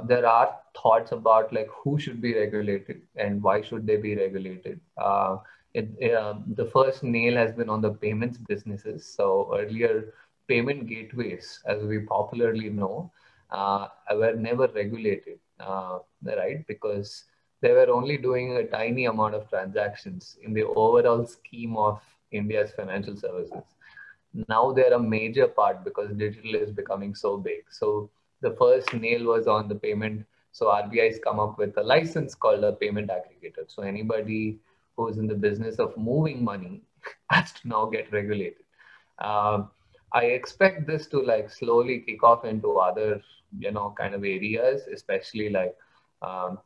there are thoughts about like who should be regulated and why should they be regulated. The first nail has been on the payments businesses. So earlier, payment gateways, as we popularly know, were never regulated, right? Because they were only doing a tiny amount of transactions in the overall scheme of India's financial services. Now they're a major part because digital is becoming so big. So the first nail was on the payment. So RBI has come up with a license called a payment aggregator. So anybody who's in the business of moving money has to now get regulated. I expect this to like slowly kick off into other, kind of areas, especially like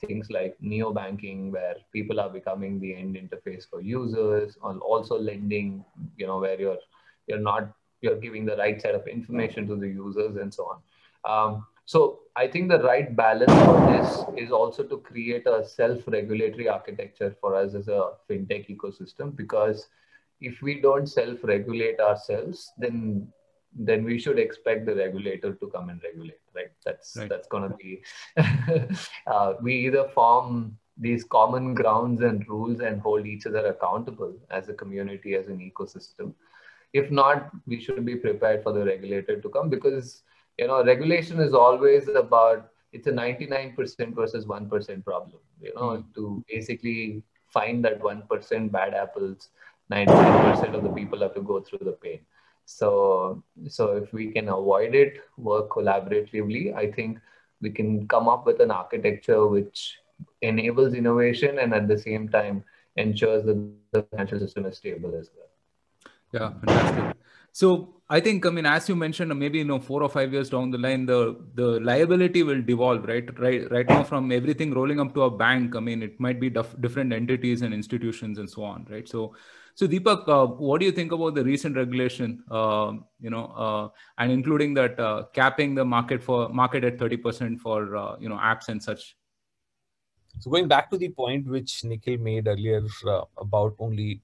things like neo-banking, where people are becoming the end interface for users, and also lending, where you're giving the right set of information to the users and so on. So I think the right balance for this is also to create a self-regulatory architecture for us as a fintech ecosystem, because if we don't self-regulate ourselves, then we should expect the regulator to come and regulate, right? That's going to be, we either form these common grounds and rules and hold each other accountable as a community, as an ecosystem. If not, we should be prepared for the regulator to come, because regulation is always about, it's a 99% versus 1% problem. To basically find that 1% bad apples, 99% of the people have to go through the pain. So if we can avoid it, work collaboratively, I think we can come up with an architecture which enables innovation and at the same time ensures that the financial system is stable as well. Yeah, fantastic. So I think, as you mentioned, maybe 4 or 5 years down the line, the liability will devolve, right? Right now, from everything rolling up to a bank, it might be different entities and institutions and so on, right? So Deepak, what do you think about the recent regulation? And including that capping the market at 30% for apps and such. So going back to the point which Nikhil made earlier about only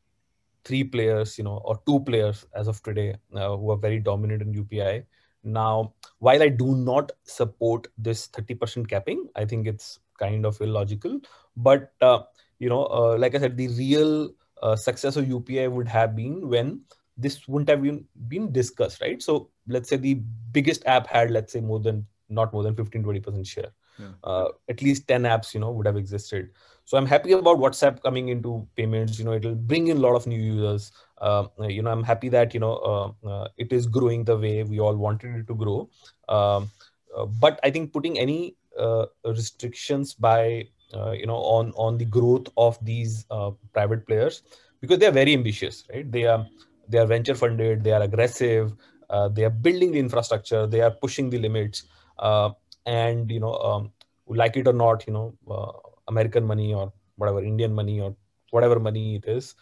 3 players, or 2 players as of today who are very dominant in UPI. Now, while I do not support this 30% capping, I think it's kind of illogical. But, like I said, the real success of UPI would have been when this wouldn't have been discussed, right? So let's say the biggest app had, let's say, not more than 15-20% share. Yeah. At least 10 apps, would have existed. So I'm happy about WhatsApp coming into payments. It'll bring in a lot of new users. I'm happy that, it is growing the way we all wanted it to grow. But I think putting any restrictions by, on the growth of these private players, because they are very ambitious, right? They are venture funded, they are aggressive, they are building the infrastructure, they are pushing the limits. And, like it or not, American money or whatever, Indian money or whatever money it is,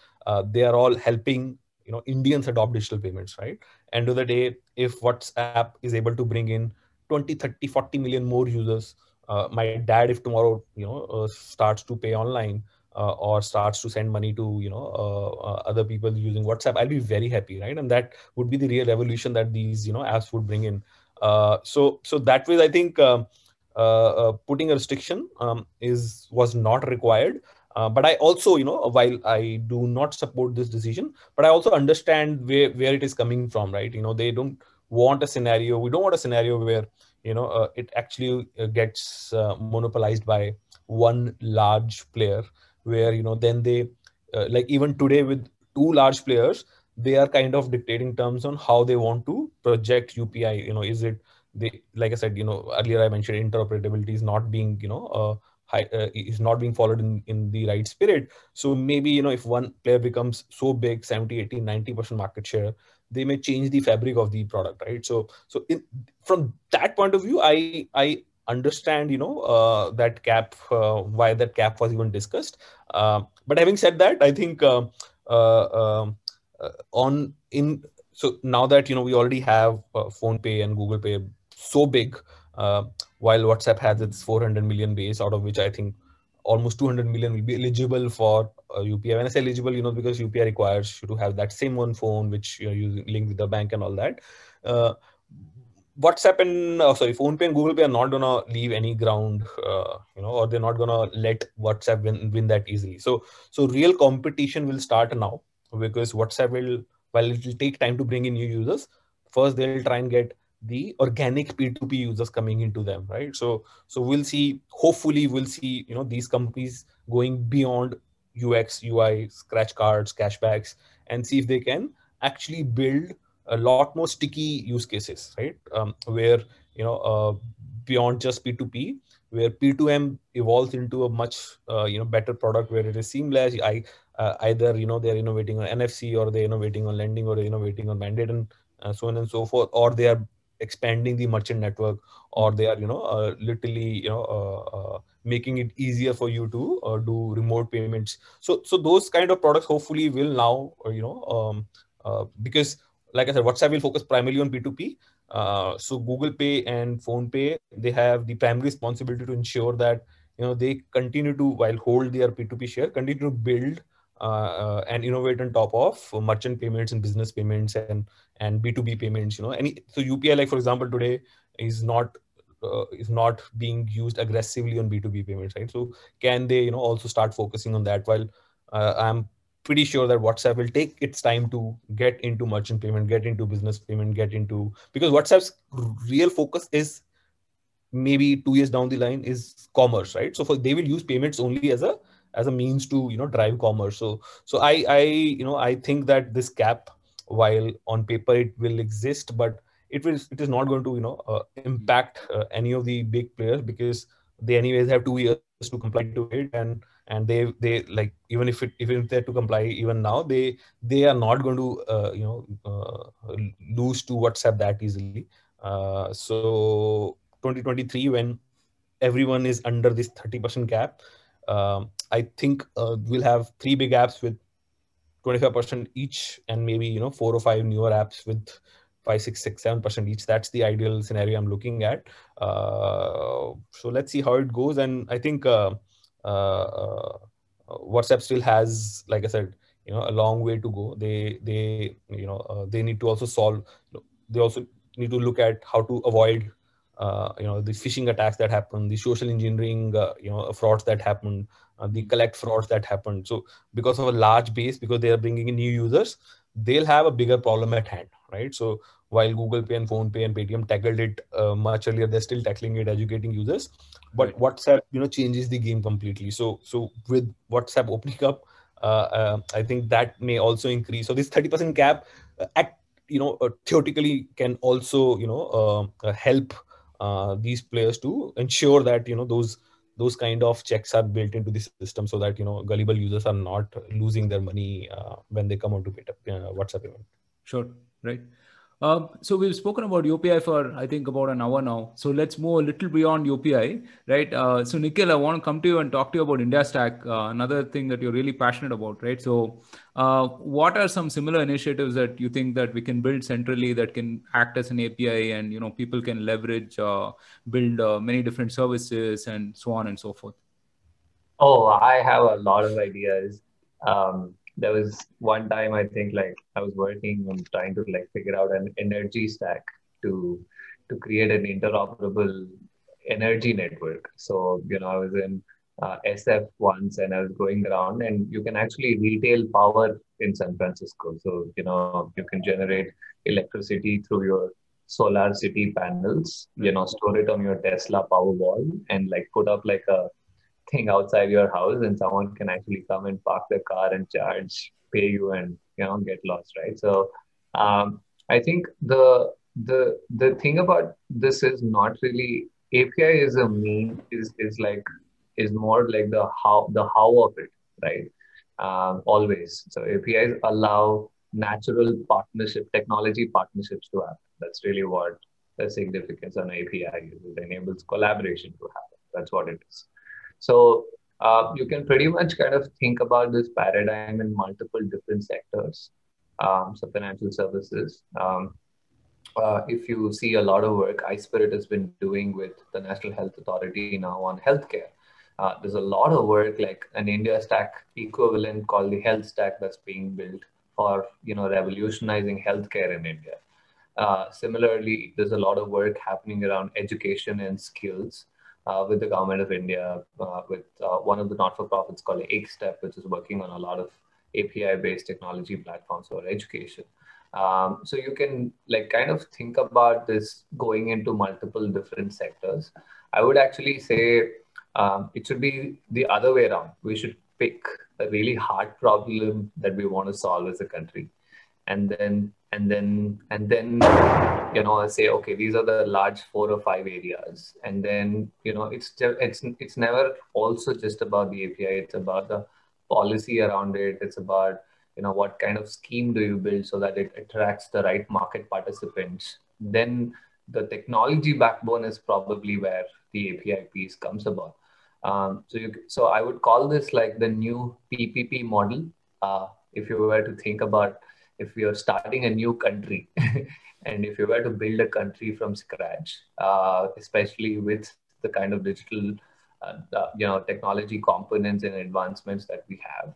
they are all helping, Indians adopt digital payments, right? End of the day, if WhatsApp is able to bring in 20, 30, 40 million more users, my dad, if tomorrow, starts to pay online or starts to send money to, other people using WhatsApp, I'll be very happy, right? And that would be the real revolution that these, apps would bring in. So that way, I think putting a restriction was not required. But I also, while I do not support this decision, but I also understand where it is coming from, right? They don't want a scenario. We don't want a scenario where, it actually gets monopolized by one large player, where, then they, like even today with 2 large players, they are kind of dictating terms on how they want to project UPI. Is it, like I said, earlier I mentioned interoperability is not being, is not being followed in the right spirit. So maybe, if one player becomes so big, 70, 80, 90% market share, they may change the fabric of the product, right? From that point of view, I understand, that cap, why that cap was even discussed. But having said that, I think on in so now that we already have Phone Pay and Google Pay so big, uh, while WhatsApp has its 400 million base, out of which I think almost 200 million will be eligible for UPI. When I say eligible, because UPI requires you to have that same one phone which you're using linked with the bank and all that. Uh, WhatsApp and Phone Pay and Google Pay are not gonna leave any ground, or they're not gonna let WhatsApp win that easily. So real competition will start now, because WhatsApp will, while it will take time to bring in new users, first they'll try and get the organic P2P users coming into them, right? So we'll see. Hopefully, we'll see these companies going beyond UX, UI, scratch cards, cashbacks, and see if they can actually build a lot more sticky use cases, right? Where beyond just P2P, where P2M evolves into a much better product where it is seamless. Either they're innovating on NFC, or they're innovating on lending, or they're innovating on mandate, and so on and so forth, or they are expanding the merchant network, or they are literally making it easier for you to do remote payments. So those kind of products hopefully will now because, like I said, WhatsApp will focus primarily on P2P. So Google Pay and Phone Pay, they have the primary responsibility to ensure that they continue to, while hold their P2P share, continue to build and innovate on top of merchant payments and business payments and B2B payments. So UPI, like for example, today is not being used aggressively on B2B payments, right? So can they also start focusing on that, while I'm pretty sure that WhatsApp will take its time to get into merchant payment, get into business payment, because WhatsApp's real focus is, maybe 2 years down the line, is commerce, right? So they will use payments only as a means to drive commerce. So I think that this gap, while on paper it will exist, but it is not going to impact any of the big players, because they anyways have 2 years to comply to it, and they like, even if they're to comply even now, they are not going to lose to WhatsApp that easily. So 2023, when everyone is under this 30% cap, I think we'll have three big apps with 25% each, and maybe 4 or 5 newer apps with 5, 6, 6, 7% each. That's the ideal scenario I'm looking at. So let's see how it goes. And I think WhatsApp still has, like I said, a long way to go. They need to also solve. They also need to look at how to avoid the phishing attacks that happen, the social engineering frauds that happen, the collect frauds that happen. So because of a large base, because they are bringing in new users, they'll have a bigger problem at hand, right? So while Google Pay and Phone Pay and Paytm tackled it much earlier, they're still tackling it, educating users. But Right. WhatsApp changes the game completely. So with WhatsApp opening up, I think that may also increase. So this 30% cap theoretically can also help these players to ensure that those kind of checks are built into the system, so that gullible users are not losing their money when they come onto WhatsApp payment. Sure. Right. So we've spoken about UPI for, I think, about an hour now. So let's move a little beyond UPI, right? So Nikhil, I want to come to you and talk to you about India Stack, another thing that you're really passionate about, right? So what are some similar initiatives that you think that we can build centrally that can act as an API, and people can leverage, build many different services and so on and so forth? Oh, I have a lot of ideas. There was one time I think like I was working on trying to like figure out an energy stack to to create an interoperable energy network. So, I was in SF once and I was going around, and you can actually retail power in San Francisco. So, you can generate electricity through your solar city panels, store it on your Tesla Power Wall, and like put up like a thing outside your house, and someone can actually come and park their car and charge, pay you, and get lost, right? So I think the thing about this is not really API is a mean is like is more like the how of it, right? Always. So APIs allow natural partnership, technology partnerships to happen. That's really what the significance on API is. It enables collaboration to happen. That's what it is. So you can pretty much kind of think about this paradigm in multiple different sectors. So financial services. If you see a lot of work iSpirit has been doing with the National Health Authority now on healthcare. There's a lot of work like an India Stack equivalent called the Health Stack that's being built for revolutionizing healthcare in India. Similarly, there's a lot of work happening around education and skills with the government of India, with one of the not-for-profits called EkStep, which is working on a lot of API-based technology platforms for education. So you can like kind of think about this going into multiple different sectors. I would actually say it should be the other way around. We should pick a really hard problem that we want to solve as a country, and then say, okay, these are the large 4 or 5 areas, and then it's never also just about the API. It's about the policy around it. It's about what kind of scheme do you build so that it attracts the right market participants. Then the technology backbone is probably where the API piece comes about. So I would call this like the new PPP model. If you were to think about if you're starting a new country and if you were to build a country from scratch, especially with the kind of digital, technology components and advancements that we have,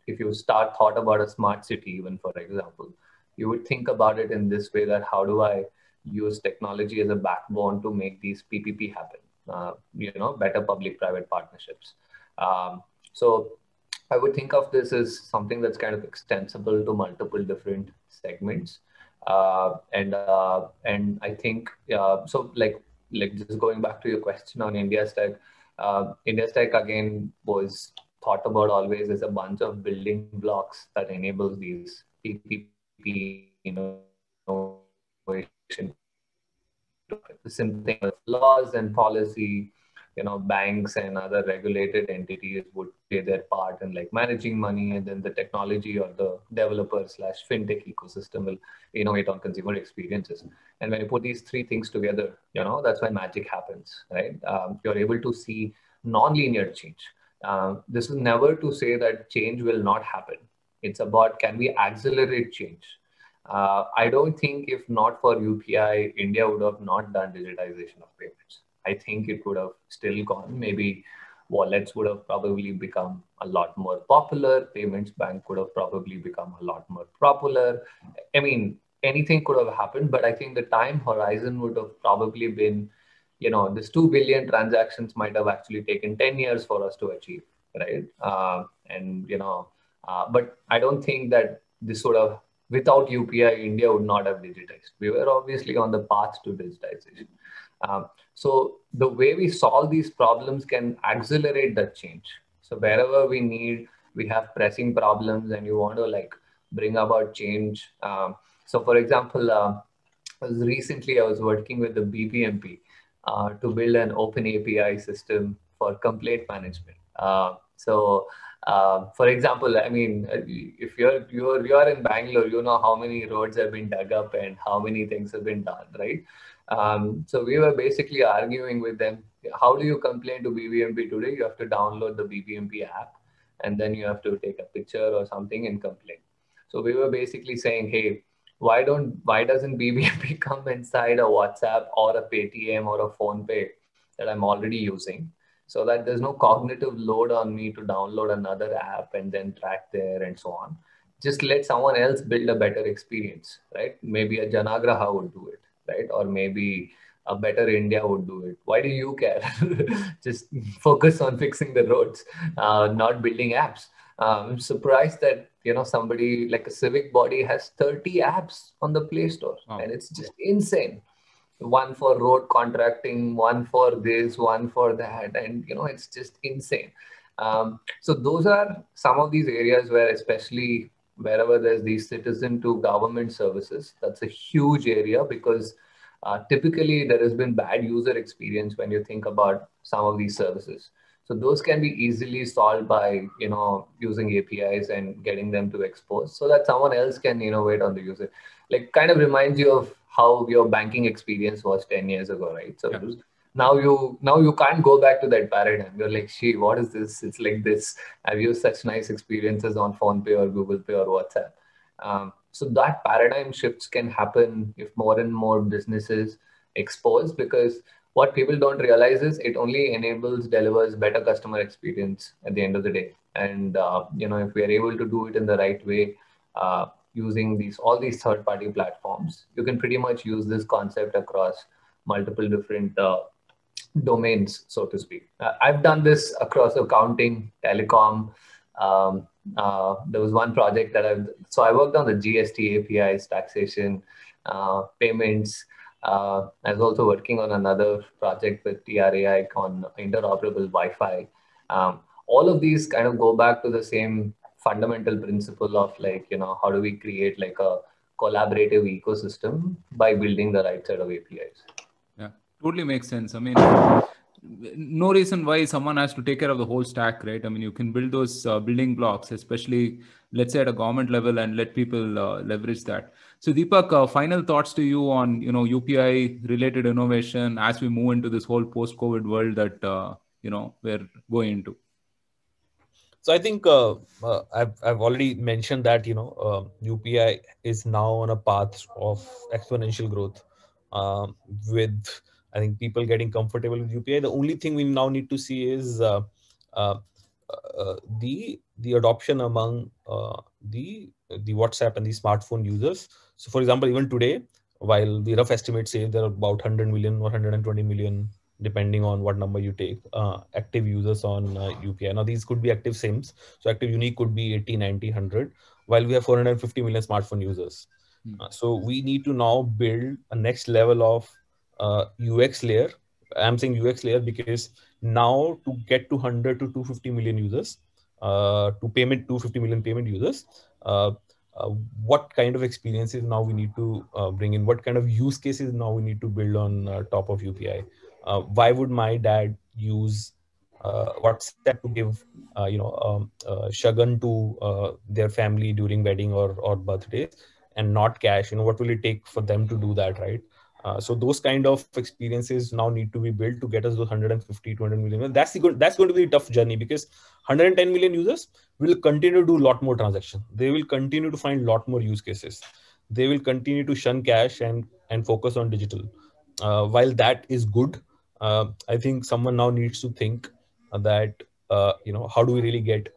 if you thought about a smart city, even for example, you would think about it in this way: that how do I use technology as a backbone to make these PPP happen? Better public-private partnerships. So I would think of this as something that's kind of extensible to multiple different segments. And I think, so like just going back to your question on India Stack, India Stack again was thought about always as a bunch of building blocks that enables these PPP innovation. The same thing with laws and policy, banks and other regulated entities would play their part in like managing money, and then the technology or the developer / fintech ecosystem will innovate on consumer experiences. And when you put these three things together, that's when magic happens, right? You're able to see non-linear change. This is never to say that change will not happen. It's about, can we accelerate change? I don't think if not for UPI, India would have not done digitization of payments. I think it would have still gone. Maybe wallets would have probably become a lot more popular. Payments bank would have probably become a lot more popular. I mean, anything could have happened, but I think the time horizon would have probably been, this 2 billion transactions might have actually taken 10 years for us to achieve, right? But I don't think that this would have, without UPI, India would not have digitized. We were obviously on the path to digitization. So the way we solve these problems can accelerate that change. So wherever we have pressing problems and you want to like bring about change. So for example, recently I was working with the BBMP to build an open API system for complaint management. For example, I mean, if you're in Bangalore, you know how many roads have been dug up and how many things have been done, right? So we were basically arguing with them. How do you complain to BBMP today? You have to download the BBMP app, and then you have to take a picture or something and complain. So we were basically saying, hey, why doesn't BBMP come inside a WhatsApp or a Paytm or a PhonePe that I'm already using, so that there's no cognitive load on me to download another app and then track there and so on. Just let someone else build a better experience, right? Maybe a Janagraha would do it, right? Or maybe a Better India would do it. Why do you care? Just focus on fixing the roads, not building apps. I'm surprised that somebody like a civic body has 30 apps on the Play Store, and it's just insane. One for road contracting, one for this, one for that, and it's just insane. So those are some of these areas where, especially wherever there's these citizen to government services, that's a huge area, because typically there has been bad user experience when you think about some of these services. So those can be easily solved by, using APIs and getting them to expose so that someone else can innovate on the user. Like kind of reminds you of how your banking experience was 10 years ago, right? So now you can't go back to that paradigm. You're like, gee, what is this? It's like this. I've used such nice experiences on PhonePe or Google Pay or WhatsApp. So that paradigm shifts can happen if more and more businesses expose, because what people don't realize is it only delivers better customer experience at the end of the day. And if we are able to do it in the right way, using all these third-party platforms, you can pretty much use this concept across multiple different domains, so to speak. I've done this across accounting, telecom. There was one project that I worked on the GST APIs, taxation, payments. I was also working on another project with TRAI on interoperable Wi-Fi. All of these kind of go back to the same fundamental principle of how do we create like a collaborative ecosystem by building the right set of APIs. Yeah, totally makes sense. I mean, no reason why someone has to take care of the whole stack, right? I mean, you can build those building blocks, especially let's say at a government level, and let people leverage that. So Deepak, final thoughts to you on UPI related innovation as we move into this whole post-COVID world that we're going into. So I think I've already mentioned that UPI is now on a path of exponential growth, with I think people getting comfortable with UPI. The only thing we now need to see is the adoption among the WhatsApp and the smartphone users. So for example, even today, while the rough estimates say there are about 100 million or 120 million, depending on what number you take, active users on UPI. Now, these could be active SIMs. So active unique could be 80, 90, 100, while we have 450 million smartphone users. So we need to now build a next level of UX layer. I'm saying UX layer because now to get to 100 to 250 million users, to 250 million payment users, what kind of experiences now we need to bring in? What kind of use cases now we need to build on top of UPI? Why would my dad use WhatsApp to give shagun to their family during wedding or birthdays, and not cash? What will it take for them to do that, right? So those kind of experiences now need to be built to get us those 150, 200 million. That's going to be a tough journey, because 110 million users will continue to do a lot more transactions. They will continue to find a lot more use cases. They will continue to shun cash and focus on digital. While that is good, I think someone now needs to think that, how do we really get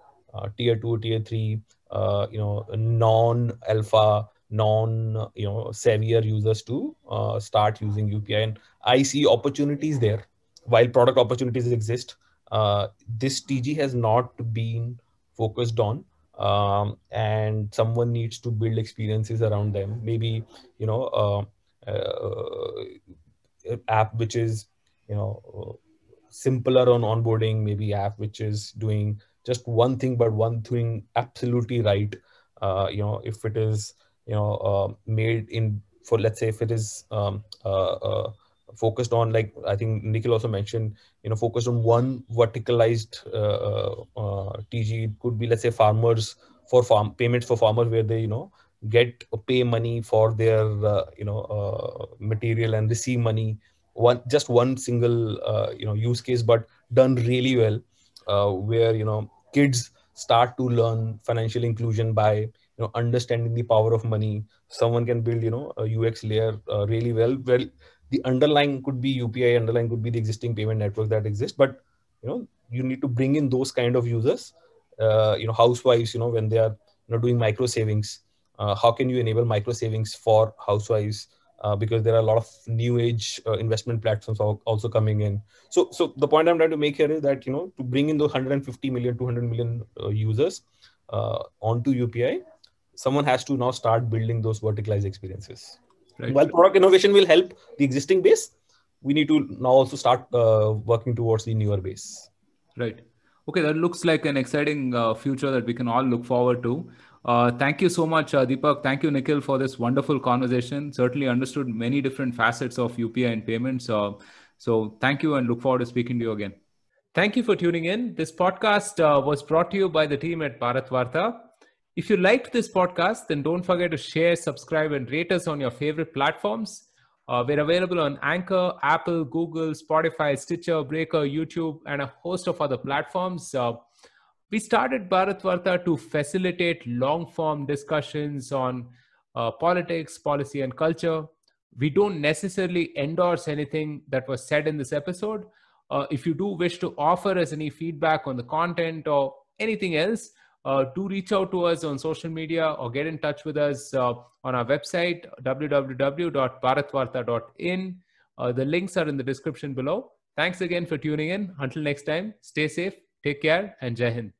tier 2, tier 3, non-alpha, non-savior users to start using UPI. And I see opportunities there. While product opportunities exist, this TG has not been focused on, and someone needs to build experiences around them. Maybe, app which is simpler on onboarding, maybe app which is doing just one thing but one thing absolutely right. If it is made in for, let's say, if it is focused on, like I think Nikhil also mentioned, focused on one verticalized TG. It could be, let's say, farmers for payments for farmers, where they get pay money for their material and receive money. One single use case, but done really well, where kids start to learn financial inclusion by understanding the power of money. Someone can build a UX layer really well. Well, the underlying could be UPI, underlying could be the existing payment network that exists, but you need to bring in those kind of users. Housewives, when they are doing micro savings, how can you enable micro savings for housewives? Because there are a lot of new age investment platforms also coming in. So the point I'm trying to make here is that, to bring in those 150 million, 200 million users onto UPI, someone has to now start building those verticalized experiences. Right. While product innovation will help the existing base, we need to now also start working towards the newer base. Right. Okay, that looks like an exciting future that we can all look forward to. Thank you so much, Deepak. Thank you, Nikhil, for this wonderful conversation. Certainly understood many different facets of UPI and payments. So thank you, and look forward to speaking to you again. Thank you for tuning in. This podcast was brought to you by the team at Bharat Varta. If you liked this podcast, then don't forget to share, subscribe, and rate us on your favorite platforms. We're available on Anchor, Apple, Google, Spotify, Stitcher, Breaker, YouTube, and a host of other platforms. We started Bharat Varta to facilitate long-form discussions on politics, policy, and culture. We don't necessarily endorse anything that was said in this episode. If you do wish to offer us any feedback on the content or anything else, do reach out to us on social media or get in touch with us on our website, www.bharatvarta.in. The links are in the description below. Thanks again for tuning in. Until next time, stay safe, take care, and Jai Hind.